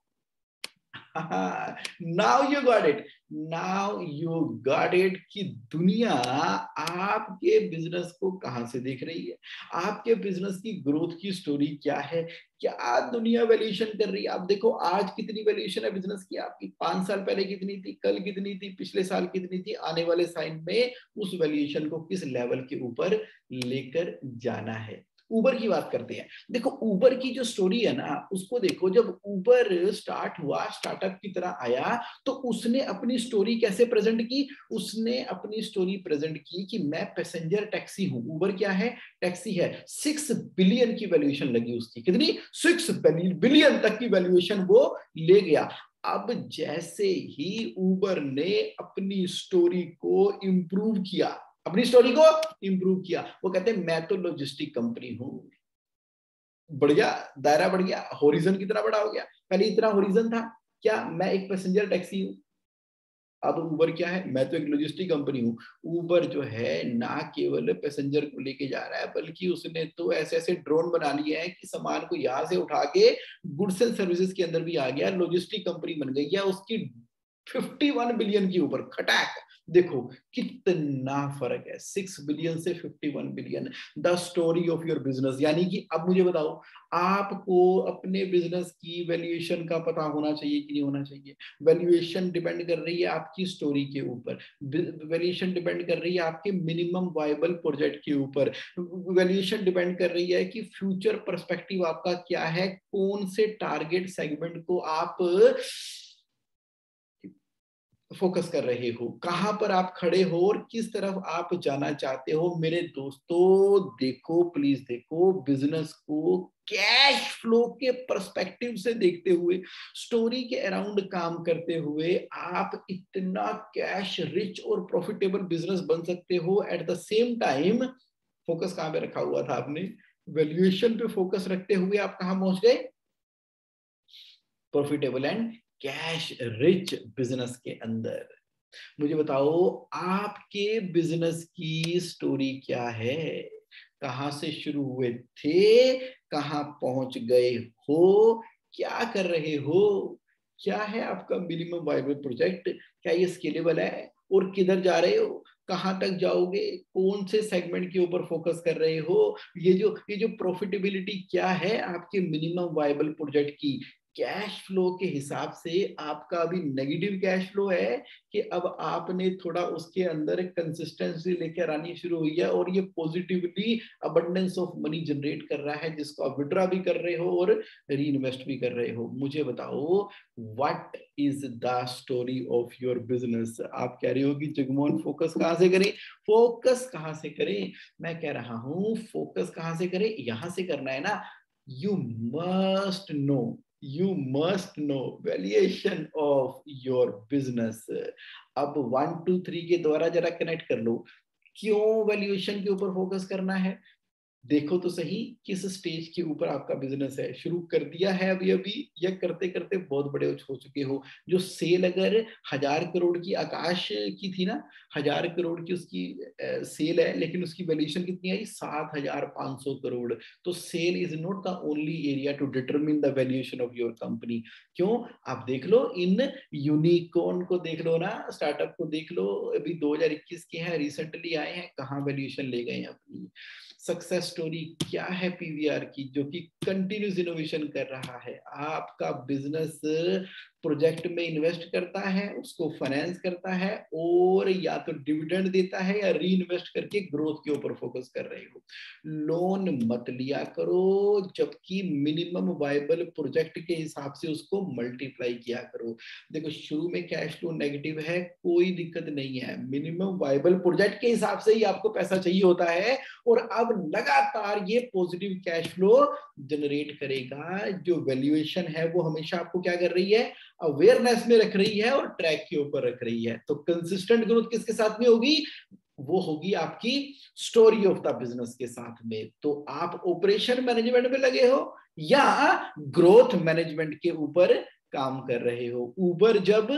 Now you got it. Now you got it कि दुनिया आपके बिजनेस को कहां से देख रही है, आपके बिजनेस की ग्रोथ की स्टोरी क्या है, क्या दुनिया वैल्यूएशन कर रही है। आप देखो आज कितनी वैल्यूएशन है बिजनेस की आपकी, 5 साल पहले कितनी थी, कल कितनी थी, पिछले साल कितनी थी, आने वाले साल में उस वैल्यूएशन को किस लेवल के ऊपर लेकर जाना है। उबर की बात करते हैं। देखो उबर की जो स्टोरी है ना, उसको देखो, जब उबर स्टार्ट हुआ, स्टार्टअप की तरह आया, तो उसने अपनी स्टोरी कैसे प्रेजेंट की? उसने अपनी स्टोरी प्रेजेंट की कि मैं पैसेंजर टैक्सी हूं। उबर क्या है? टैक्सी है। 6 बिलियन की वैल्यूएशन लगी उसकी। कितनी? 6 बिलियन तक की वैल्यूएशन वो ले गया। अब जैसे ही उबर ने अपनी स्टोरी को इंप्रूव किया, अपनी स्टोरी को इंप्रूव किया, वो कहते हैं मैं तो लॉजिस्टिक कंपनी हूं। बढ़िया, दायरा बढ़ गया, होरिजन कितना बड़ा हो गया। पहले इतना होरिजन था क्या, मैं एक पैसेंजर टैक्सी हूं। अब उबर क्या है? मैं तो एक लॉजिस्टिक कंपनी हूँ। उबर जो है ना केवल पैसेंजर को लेके जा रहा है, बल्कि उसने तो ऐसे ऐसे ड्रोन बना लिए हैं कि सामान को यहां से उठा के गुड्स एंड सर्विसेज के अंदर भी आ गया, लॉजिस्टिक कंपनी बन गई है उसकी। 51 बिलियन के ऊपर खटाक देखो कितना फर्क है, 6 बिलियन से 51 billion, the story of your business. यानी कि अब मुझे बताओ, आपको अपने बिजनेस की वैल्यूएशन का पता होना चाहिए कि नहीं होना चाहिए? वैल्यूएशन डिपेंड कर रही है आपकी स्टोरी के ऊपर, वैल्यूएशन डिपेंड कर रही है आपके मिनिमम वायबल प्रोजेक्ट के ऊपर, वैल्यूएशन डिपेंड कर रही है कि फ्यूचर पर्सपेक्टिव आपका क्या है, कौन से टारगेट सेगमेंट को आप फोकस कर रहे हो, कहां पर आप खड़े हो और किस तरफ आप जाना चाहते हो। मेरे दोस्तों देखो, प्लीज देखो, बिजनेस को कैश फ्लो के पर्सपेक्टिव से देखते हुए, स्टोरी के अराउंड काम करते हुए आप इतना कैश रिच और प्रॉफिटेबल बिजनेस बन सकते हो। Eight the same time focus कहां पे रखा हुआ था आपने? वैल्यूएशन पे फोकस रखते हुए आप कहां पहुंच गए? Profitable and cash rich business के अंदर। मुझे बताओ, आपके बिजनेस की स्टोरी क्या है? कहां से शुरू हुए थे, कहां पहुंच गए हो, क्या कर रहे हो, क्या है आपका मिनिमम वायबल प्रोजेक्ट, क्या ये स्केलेबल है, और किधर जा रहे हो, कहां तक जाओगे, कौन से सेगमेंट के ऊपर फोकस कर रहे हो, ये जो प्रॉफिटेबिलिटी क्या है आपके मिनिमम वायबल प्रोजेक्ट की। कैश फ्लो के हिसाब से आपका अभी नेगेटिव कैश फ्लो है कि अब आपने थोड़ा उसके अंदर एक कंसिस्टेंसी लेकर आनी शुरू हुई है और ये positively abundance of money generate कर रहा है, जिसको आप विड्रॉ भी कर रहे हो और री इन्वेस्ट भी कर रहे हो। मुझे बताओ, what is the story of your business? आप कह रहे हो कि जगमोहन फोकस कहां से करें? फोकस कहां से करें? मैं कह रहा हूं फोकस कहां से करें, यहां से करना है ना। You must know, you must know valuation of your business। अब 1 2 3 के द्वारा जरा कनेक्ट कर लो, क्यों वैल्यूएशन के ऊपर फोकस करना है। देखो तो सही, किस स्टेज के ऊपर आपका बिजनेस है, शुरू कर दिया है अभी अभी, या करते करते बहुत बड़े हो चुके हो। जो सेल अगर 1,000 करोड़ की आकाश की थी ना, 1,000 करोड़ की उसकी सेल है, लेकिन उसकी वैल्यूएशन कितनी आई? 7,500 करोड़। तो sale is not the only area to determine the valuation of your company. क्यों? आप देख लो, इन यूनिकॉर्न को देख लो ना, स्टार्टअप को देख लो, अभी 2021 के हैं, रिसेंटली आए हैं, कहाँ वैल्यूएशन ले गए हैं अपनी। सक्सेस स्टोरी क्या है पीवीआर की, जो कि कंटिन्यूस इनोवेशन कर रहा है। आपका बिजनेस प्रोजेक्ट में इन्वेस्ट करता है, उसको फाइनेंस करता है, और या तो डिविडेंड देता है या री इन्वेस्ट करके ग्रोथ के ऊपर फोकस कर रहे हो। लोन मत लिया करो, जबकि मिनिमम वायबल प्रोजेक्ट के हिसाब से उसको मल्टीप्लाई किया करो। देखो, शुरू में कैश फ्लो नेगेटिव है, कोई दिक्कत नहीं है, मिनिमम वायबल प्रोजेक्ट के हिसाब से ही आपको पैसा चाहिए होता है, और अब लगातार ये पॉजिटिव कैश फ्लो जनरेट करेगा। जो वैल्यूएशन है वो हमेशा आपको क्या कर रही है? अवेयरनेस में रख रही है और ट्रैक के ऊपर रख रही है। तो कंसिस्टेंट ग्रोथ किसके साथ में होगी? वो होगी आपकी स्टोरी ऑफ द बिजनेस के साथ में। तो आप ऑपरेशन मैनेजमेंट में लगे हो या ग्रोथ मैनेजमेंट के ऊपर काम कर रहे हो। उबर जब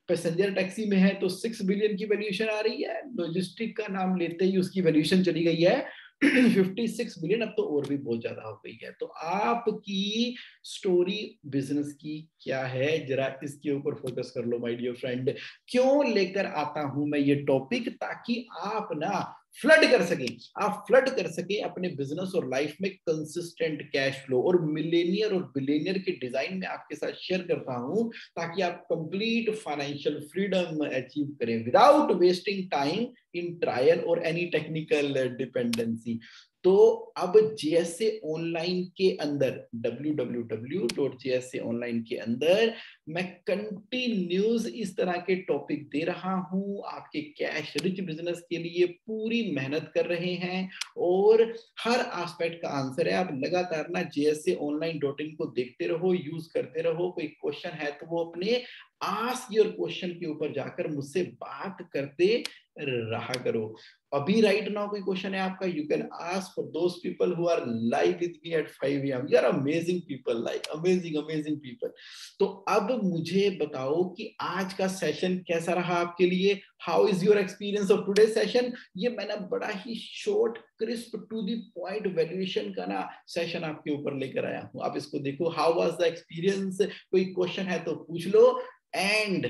पैसेंजर टैक्सी में है तो 6 बिलियन की वैल्यूएशन आ रही है, लॉजिस्टिक का नाम लेते ही उसकी वैल्यूएशन चली गई है 56 बिलियन, अब तो और भी बहुत ज्यादा हो गई है। तो आपकी स्टोरी बिजनेस की क्या है, जरा इसके ऊपर फोकस कर लो माय डियर फ्रेंड। क्यों लेकर आता हूं मैं ये टॉपिक? ताकि आप ना फ्लड कर सके, आप फ्लड कर सके अपने बिजनेस और लाइफ में कंसिस्टेंट कैश फ्लो। और मिलेनियर और बिलियनियर के डिजाइन में आपके साथ शेयर करता हूं, ताकि आप कंप्लीट फाइनेंशियल फ्रीडम अचीव करें without wasting time in trial और एनी टेक्निकल डिपेंडेंसी। तो अब जेएसए ऑनलाइन के अंदर, www.jsaonline के अंदर मैं कंटिन्यूस इस तरह के टॉपिक दे रहा हूं, आपके कैश रिच बिजनेस के लिए पूरी मेहनत कर रहे हैं, और हर एस्पेक्ट का आंसर है। आप लगातार ना jsaonline.in को देखते रहो, यूज करते रहो। कोई क्वेश्चन है तो वो अपने आस्क योर क्वेश्चन के ऊपर जाकर मुझसे बात करते रहा करो। अभी राइट नाउ कोई क्वेश्चन है आपका, you can ask for those people who are live with me at 5 AM। You are amazing people, like amazing people. तो अब मुझे बताओ कि आज का सेशन कैसा रहा आपके लिए? How is your experience of today session? ये मैंने बड़ा ही short crisp to the point valuation का ना सेशन आपके ऊपर लेकर आया हूं। आप इसको देखो, हाउ वाज द एक्सपीरियंस? कोई क्वेश्चन है तो पूछ लो। And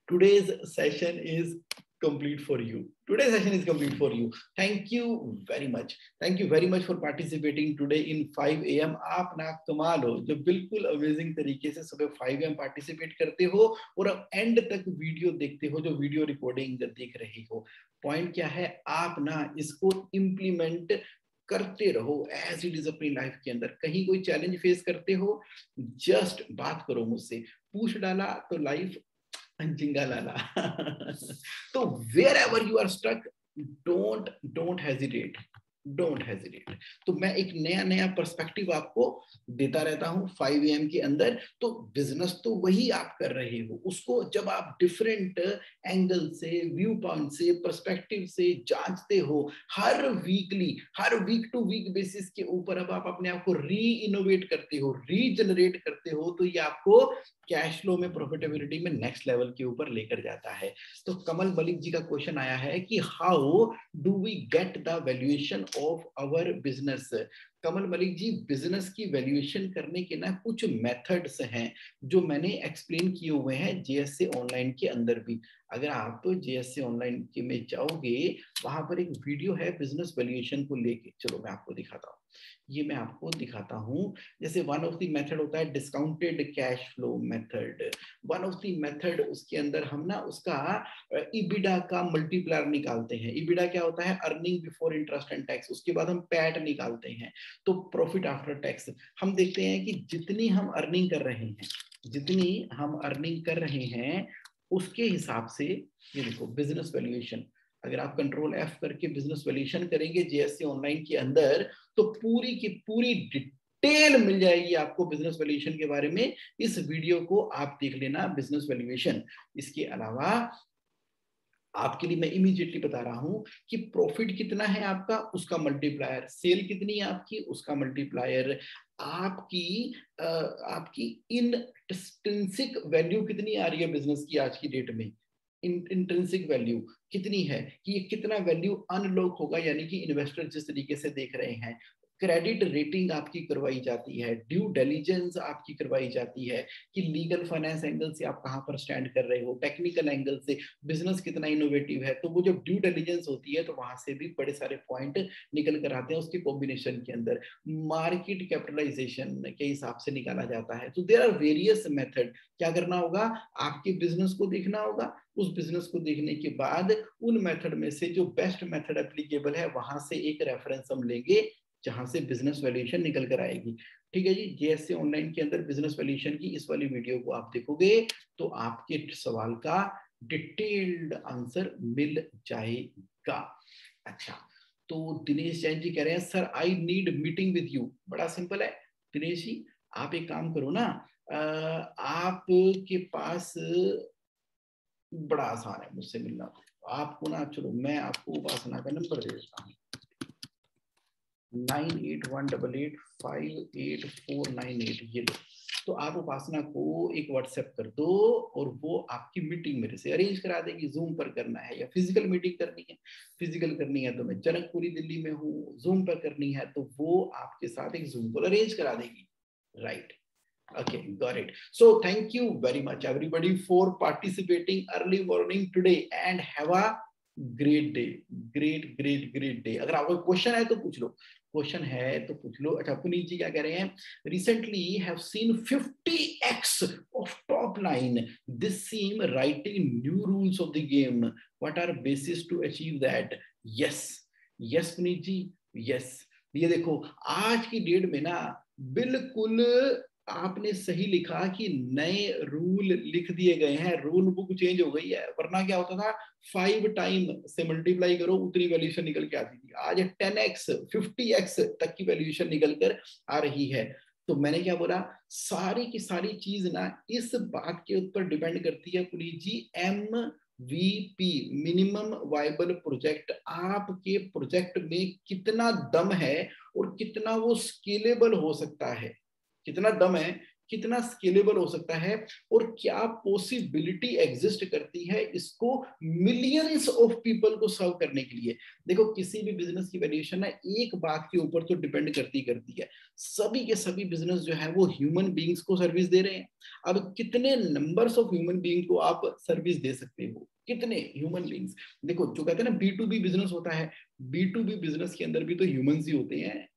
today's session is complete for you. Today's session is complete for you. Thank you very much. Thank you very much for participating today in 5 AM. आप ना कमाल हो जो बिल्कुल अमेजिंग तरीके से सुबह 5 AM पार्टिसिपेट करते हो और अब एंड तक वीडियो देखते हो, जो वीडियो रिकॉर्डिंग देख रहे हो। पॉइंट क्या है, आप ना इसको इम्प्लीमेंट करते रहो एज इट इज अपनी लाइफ के अंदर। कहीं कोई चैलेंज फेस करते हो, जस्ट बात करो मुझसे, पूछ डाला तो लाइफ जिंगा लाला। तो wherever you are struck, don't hesitate, don't hesitate. तो मैं एक नया नया पर्सपेक्टिव आपको देता रहता हूं 5 AM के अंदर। तो बिजनेस तो वही आप कर रहे हो, उसको जब आप डिफरेंट एंगल से, व्यू पॉइंट से, पर्सपेक्टिव से जांचते हो, हर वीकली, हर वीक टू वीक बेसिस के ऊपर अब आप अपने आप को री इनोवेट करते हो, रीजनरेट करते हो, तो ये आपको कैश फ्लो में, प्रॉफिटेबिलिटी में नेक्स्ट लेवल के ऊपर लेकर जाता है। तो कमल मलिक जी का क्वेश्चन आया है कि how do we get the valuation of our business. Kamal Malik ji, business की वैल्यूएशन करने के ना कुछ मेथड्स हैं जो मैंने एक्सप्लेन किए हुए हैं जेएससी ऑनलाइन के अंदर भी। अगर आप जेएससी ऑनलाइन के में जाओगे, वहां पर एक वीडियो है बिजनेस वैल्यूएशन को लेके। चलो मैं आपको दिखाता हूँ, ये मैं आपको दिखाता हूँ। जैसे वन ऑफ द मेथड होता है discounted cash flow method. One of the method, उसके अंदर हम ना उसका इबिडा का मल्टीप्लायर निकालते हैं। इबिडा क्या होता है, earning before interest and tax. उसके बाद हम पैट निकालते हैं, तो प्रॉफिट आफ्टर टैक्स। हम देखते हैं कि जितनी हम अर्निंग कर रहे हैं, जितनी हम अर्निंग कर रहे हैं उसके हिसाब से, ये देखो बिजनेस वैल्यूएशन। अगर आप कंट्रोल F करके बिजनेस वैल्यूएशन करेंगे जेएससी ऑनलाइन के अंदर, तो पूरी की पूरी डिटेल मिल जाएगी आपको बिजनेस वैल्यूएशन के बारे में। इस वीडियो को आप देख लेना, बिजनेस वैल्यूएशन। इसके अलावा आपके लिए मैं इमीडिएटली बता रहा हूं कि प्रॉफिट कितना है आपका, उसका मल्टीप्लायर, सेल कितनी है आपकी, उसका मल्टीप्लायर, आपकी इंट्रिंसिक वैल्यू कितनी आ रही है बिजनेस की आज की डेट में, इंट्रिंसिक वैल्यू कितनी है, कि ये कितना वैल्यू अनलॉक होगा, यानी कि इन्वेस्टर जिस तरीके से देख रहे हैं। क्रेडिट रेटिंग आपकी करवाई जाती है, ड्यू डिलिजेंस आपकी करवाई जाती है कि लीगल फाइनेंस एंगल से आप कहां पर स्टैंड कर रहे हो, टेक्निकल एंगल से बिजनेस कितना इनोवेटिव है। तो वो जब ड्यू डिलिजेंस होती है तो वहां से भी बड़े सारे पॉइंट निकल कर आते हैं उसके कॉम्बिनेशन के अंदर। मार्केट कैपिटलाइजेशन के हिसाब से निकाला जाता है। तो देयर आर वेरियस मेथड। क्या करना होगा, आपके बिजनेस को देखना होगा, उस बिजनेस को देखने के बाद उन मेथड में से जो बेस्ट मेथड एप्लीकेबल है, वहां से एक रेफरेंस हम लेंगे जहां से बिजनेस वैल्यूएशन निकल कर आएगी। ठीक है जी, जेएससी ऑनलाइन के अंदर बिजनेस वैल्यूएशन की इस वाली वीडियो को आप देखोगे तो आपके सवाल का डिटेल्ड आंसर मिल जाएगा। अच्छा, तो दिनेश जैन जी कह रहे हैं sir I need meeting with you. बड़ा सिंपल है दिनेश जी, आप एक काम करो ना, आपके पास बड़ा आसान है मुझसे मिलना। आपको ना, चलो मैं आपको उपासना का नंबर दे देता हूँ, 9818858498। ये लो। तो आप उपासना को एक व्हाट्सएप कर दो और वो आपकी मीटिंग मेरे से अरेंज करा देगी। जूम पर करना है या फिजिकल मीटिंग करनी है, फिजिकल करनी है तो मैं जनकपुरी दिल्ली में हूँ, जूम पर करनी है तो वो आपके साथ एक जूम कॉल अरेंज करा देगी। Right, okay, got it. So thank you very much everybody for participating early morning today and have a great day, great day। अगर आपको क्वेश्चन है तो पूछ लो, क्वेश्चन है तो पूछ लो। अच्छा, पुनीत जी क्या कह रहे हैं, recently have seen 50x of top line, this seem writing new rules of the game, what are basis to achieve that? yes Puneet ji, yes। ये देखो आज की डेट में ना बिल्कुल आपने सही लिखा कि नए रूल लिख दिए गए हैं, रूल बुक चेंज हो गई है। वरना क्या होता था, 5 टाइम से मल्टीप्लाई करो उतनी वैल्यूएशन निकल के आती थी, आज 10x 50x तक की वैल्यूएशन निकल कर आ रही है। तो मैंने क्या बोला, सारी की सारी चीज ना इस बात के ऊपर डिपेंड करती है पुनीत जी, MVP मिनिमम वाइबल प्रोजेक्ट, आपके प्रोजेक्ट में कितना दम है और कितना वो स्केलेबल हो सकता है, कितना दम है कितना स्केलेबल हो सकता है और क्या पॉसिबिलिटी एग्जिस्ट करती है इसको मिलियंस ऑफ पीपल को सर्व करने के लिए। देखो किसी भी बिजनेस की वैल्यूएशन ना एक बात के ऊपर तो डिपेंड करती है, सभी के सभी बिजनेस जो है वो ह्यूमन बींग्स को सर्विस दे रहे हैं। अब कितने नंबर्स ऑफ ह्यूमन बींग को आप सर्विस दे सकते हो, कितने ह्यूमन बींग्स। देखो जो कहते हैं ना B2B बिजनेस होता है, B2B बिजनेस के अंदर भी तो ह्यूमंस ही होते हैं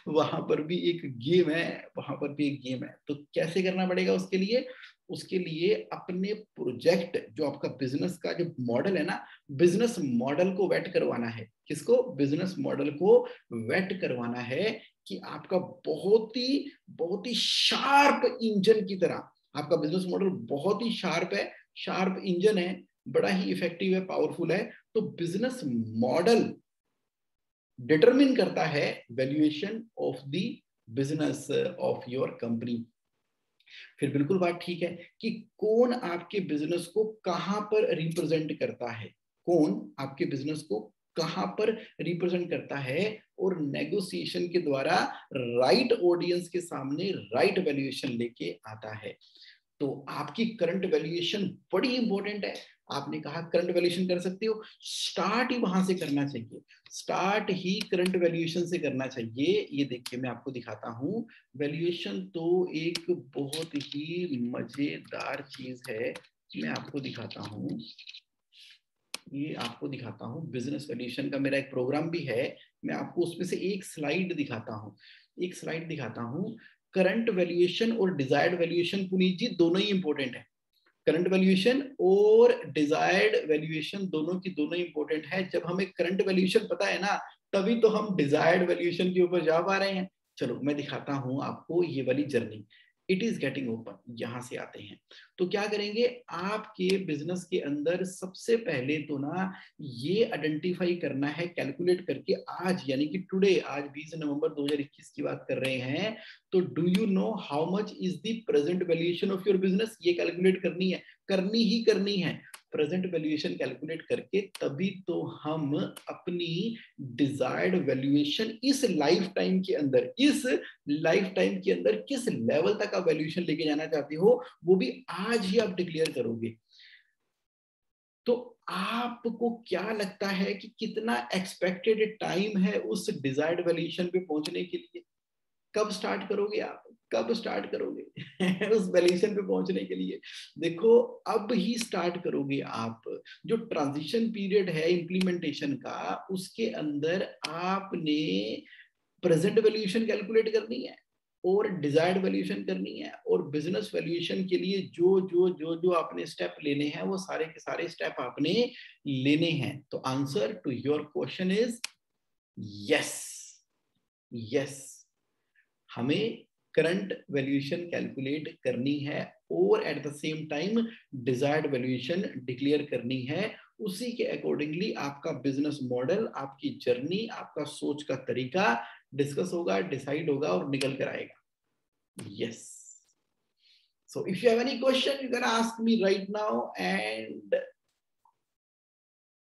वहां पर भी एक गेम है, वहां पर भी एक गेम है। तो कैसे करना पड़ेगा उसके लिए, उसके लिए अपने प्रोजेक्ट जो आपका बिजनेस का जो मॉडल है ना, बिजनेस मॉडल को वेट करवाना है। किसको, बिजनेस मॉडल को वेट करवाना है कि आपका बहुत ही शार्प इंजन की तरह आपका बिजनेस मॉडल बहुत ही शार्प है, शार्प इंजन है, बड़ा ही इफेक्टिव है, पावरफुल है। तो बिजनेस मॉडल डिटरमिन करता है valuation of the business of your company. फिर बिल्कुल बात ठीक है कि कौन आपके बिजनेस को कहां पर रिप्रेजेंट करता है, कौन आपके बिजनेस को कहां पर रिप्रेजेंट करता है, और नेगोशिएशन के द्वारा राइट ऑडियंस के सामने राइट वैल्यूएशन लेके आता है। तो आपकी करंट वैल्यूएशन बड़ी इंपॉर्टेंट है। आपने कहा करंट वैल्यूएशन कर सकते हो, स्टार्ट ही वहां से करना चाहिए, स्टार्ट ही करंट वैल्यूएशन से करना चाहिए। ये देखिए मैं आपको दिखाता हूं, वैल्यूएशन तो एक बहुत ही मजेदार चीज है। मैं आपको दिखाता हूं, ये आपको दिखाता हूं, बिजनेस वैल्यूएशन का मेरा एक प्रोग्राम भी है, मैं आपको उसमें से एक स्लाइड दिखाता हूं, एक स्लाइड दिखाता हूं। करंट वैल्यूएशन और डिजायर्ड वैल्यूएशन पुनीत जी दोनों ही इंपॉर्टेंट है, करंट वैल्यूएशन और डिजायर्ड वैल्यूएशन दोनों की दोनों इंपॉर्टेंट है। जब हमें करंट वैल्यूएशन पता है ना, तभी तो हम डिजायर्ड वैल्यूएशन के ऊपर जा पा रहे हैं। चलो मैं दिखाता हूं आपको ये वाली journey, it is getting open, यहां से आते हैं। तो क्या करेंगे, आपके बिजनेस के अंदर सबसे पहले तो ना ये आइडेंटिफाई करना है कैलकुलेट करके, आज यानी कि टुडे, आज 20 नवंबर 2021 की बात कर रहे हैं, तो do you know how much is the present valuation of your business, ये कैलकुलेट करनी है, करनी ही करनी है। प्रेजेंट वैल्यूएशन कैलकुलेट करके तभी तो हम अपनी डिजायर्ड वैल्यूएशन इस लाइफ टाइम के अंदर, इस लाइफ टाइम के अंदर किस लेवल तक आप वैल्यूएशन लेके जाना चाहते हो, वो भी आज ही आप डिक्लेयर करोगे। तो आपको क्या लगता है कि कितना एक्सपेक्टेड टाइम है उस डिजायर्ड वैल्यूएशन पे पहुंचने के लिए, कब स्टार्ट करोगे आप, कब स्टार्ट करोगे उस वैल्यूएशन पे पहुंचने के लिए। देखो अब ही स्टार्ट करोगे आप। जो ट्रांजिशन पीरियड है इंप्लीमेंटेशन का, उसके अंदर आपने प्रेजेंट वैल्यूएशन कैलकुलेट करनी है और डिजायर्ड वैल्यूएशन करनी है, और बिजनेस वैल्यूएशन के लिए जो आपने स्टेप लेने हैं वो सारे के सारे स्टेप आपने लेने हैं। तो answer to your question is yes, yes, हमें करंट वैल्यूएशन कैलकुलेट करनी है और at the same time desired valuation declare करनी है। उसी के अकॉर्डिंगली आपका बिजनेस मॉडल, आपकी जर्नी, आपका सोच का तरीका डिस्कस होगा, डिसाइड होगा और निकल कर आएगा। Yes, so if you have any question you can ask me right now and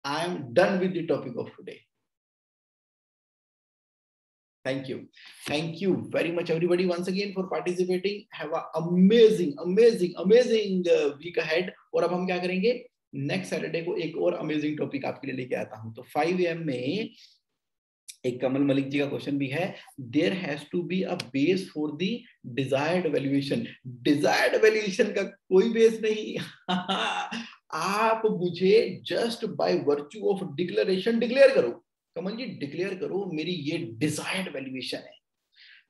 I am done with the topic of today. Thank you. Thank you very much, everybody, once again for participating. Have an amazing week ahead. और अब हम क्या करेंगे, नेक्स्ट सैटरडे को एक और अमेजिंग टॉपिक आपके लिए लेके आता हूं। तो 5 AM में एक कमल मलिक जी का क्वेश्चन भी है, there has to be a base for the desired valuation. Desired valuation का कोई बेस नहीं आप मुझे just by virtue of declaration declare करो, कमल जी डिक्लेयर करो मेरी ये डिजायर्ड वैल्यूएशन है।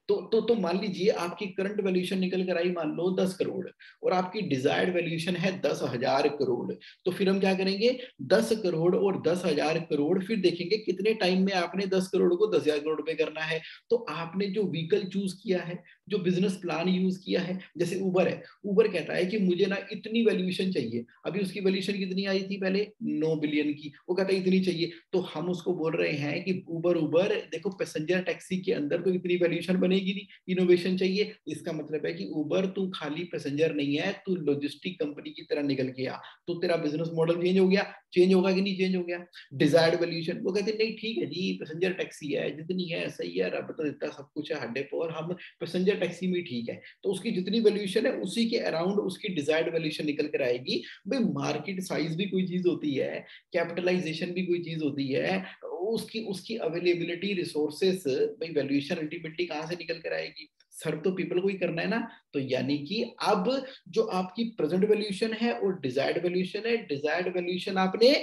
तो मान लीजिए आपकी करंट वैल्यूएशन निकल कर आई मान लो 10 करोड़ और आपकी डिजायर्ड वैल्यूएशन है 10,000 करोड़। तो फिर हम क्या करेंगे, 10 करोड़ और 10,000 करोड़, फिर देखेंगे कितने टाइम में आपने 10 करोड़ को 10,000 करोड़ पे करना है। तो आपने जो व्हीकल चूज किया है, जो बिजनेस प्लान यूज किया है, जैसे उबर है, उबर कहता है कि मुझे ना इतनी वैल्यूएशन चाहिए, अभी उसकी वैल्यूएशन कितनी आई थी पहले 9 बिलियन की, वो कहता है इतनी चाहिए। तो हम उसको बोल रहे हैं कि उबर देखो पैसेंजर टैक्सी के अंदर तो इतनी वैल्यूएशन बनेगी नहीं, इनोवेशन चाहिए। इसका मतलब है कि उबर तू खाली पैसेंजर नहीं है, तू लॉजिस्टिक कंपनी की तरह निकल के आ, तो तेरा बिजनेस मॉडल चेंज हो गया, चेंज होगा कि नहीं चेंज हो गया। डिजायर्ड वैल्यूएशन, वो कहते नहीं ठीक है जी पैसेंजर टैक्सी है जितनी है सही है, रब तो देता सब कुछ है हड्डे पर, हम पैसेंजर या टैक्सी में ठीक है, तो उसकी जितनी वैल्यूएशन है उसी के अराउंड उसकी डिजायर्ड वैल्यूएशन निकल कर आएगी। भाई मार्केट साइज भी कोई चीज होती है, कैपिटलाइजेशन भी कोई चीज होती है, उसकी उसकी अवेलेबिलिटी, रिसोर्सेस, भाई वैल्यूएशन अल्टीमेटली कहां से निकल कर आएगी? सर्व तो पीपल को ही करना है ना। तो यानी कि अब जो आपकी प्रेजेंट वैल्यूएशन है और डिजायर्ड वैल्यूएशन है, डिजायर्ड वैल्यूएशन आपने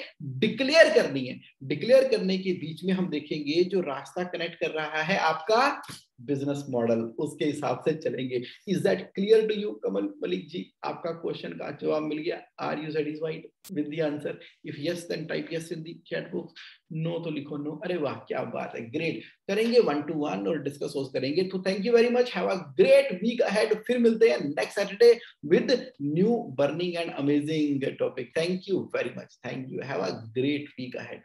डिक्लेयर करनी है। डिक्लेयर करने के बीच में हम देखेंगे जो रास्ता कनेक्ट कर रहा है आपका बिजनेस मॉडल, उसके हिसाब से चलेंगे। Is that clear to you Kamal Malik ji? आपका क्वेश्चन का जवाब मिल गया? Are you satisfied with the answer? If yes then type yes in the chat box, no तो लिखो नो। अरे वाह क्या बात है, ग्रेट। करेंगे 1 to 1 और डिस्कस करेंगे। तो thank you very much, have a great week ahead. फिर मिलते हैं next Saturday with new burning and amazing topic. Thank you very much, thank you, have a great week ahead.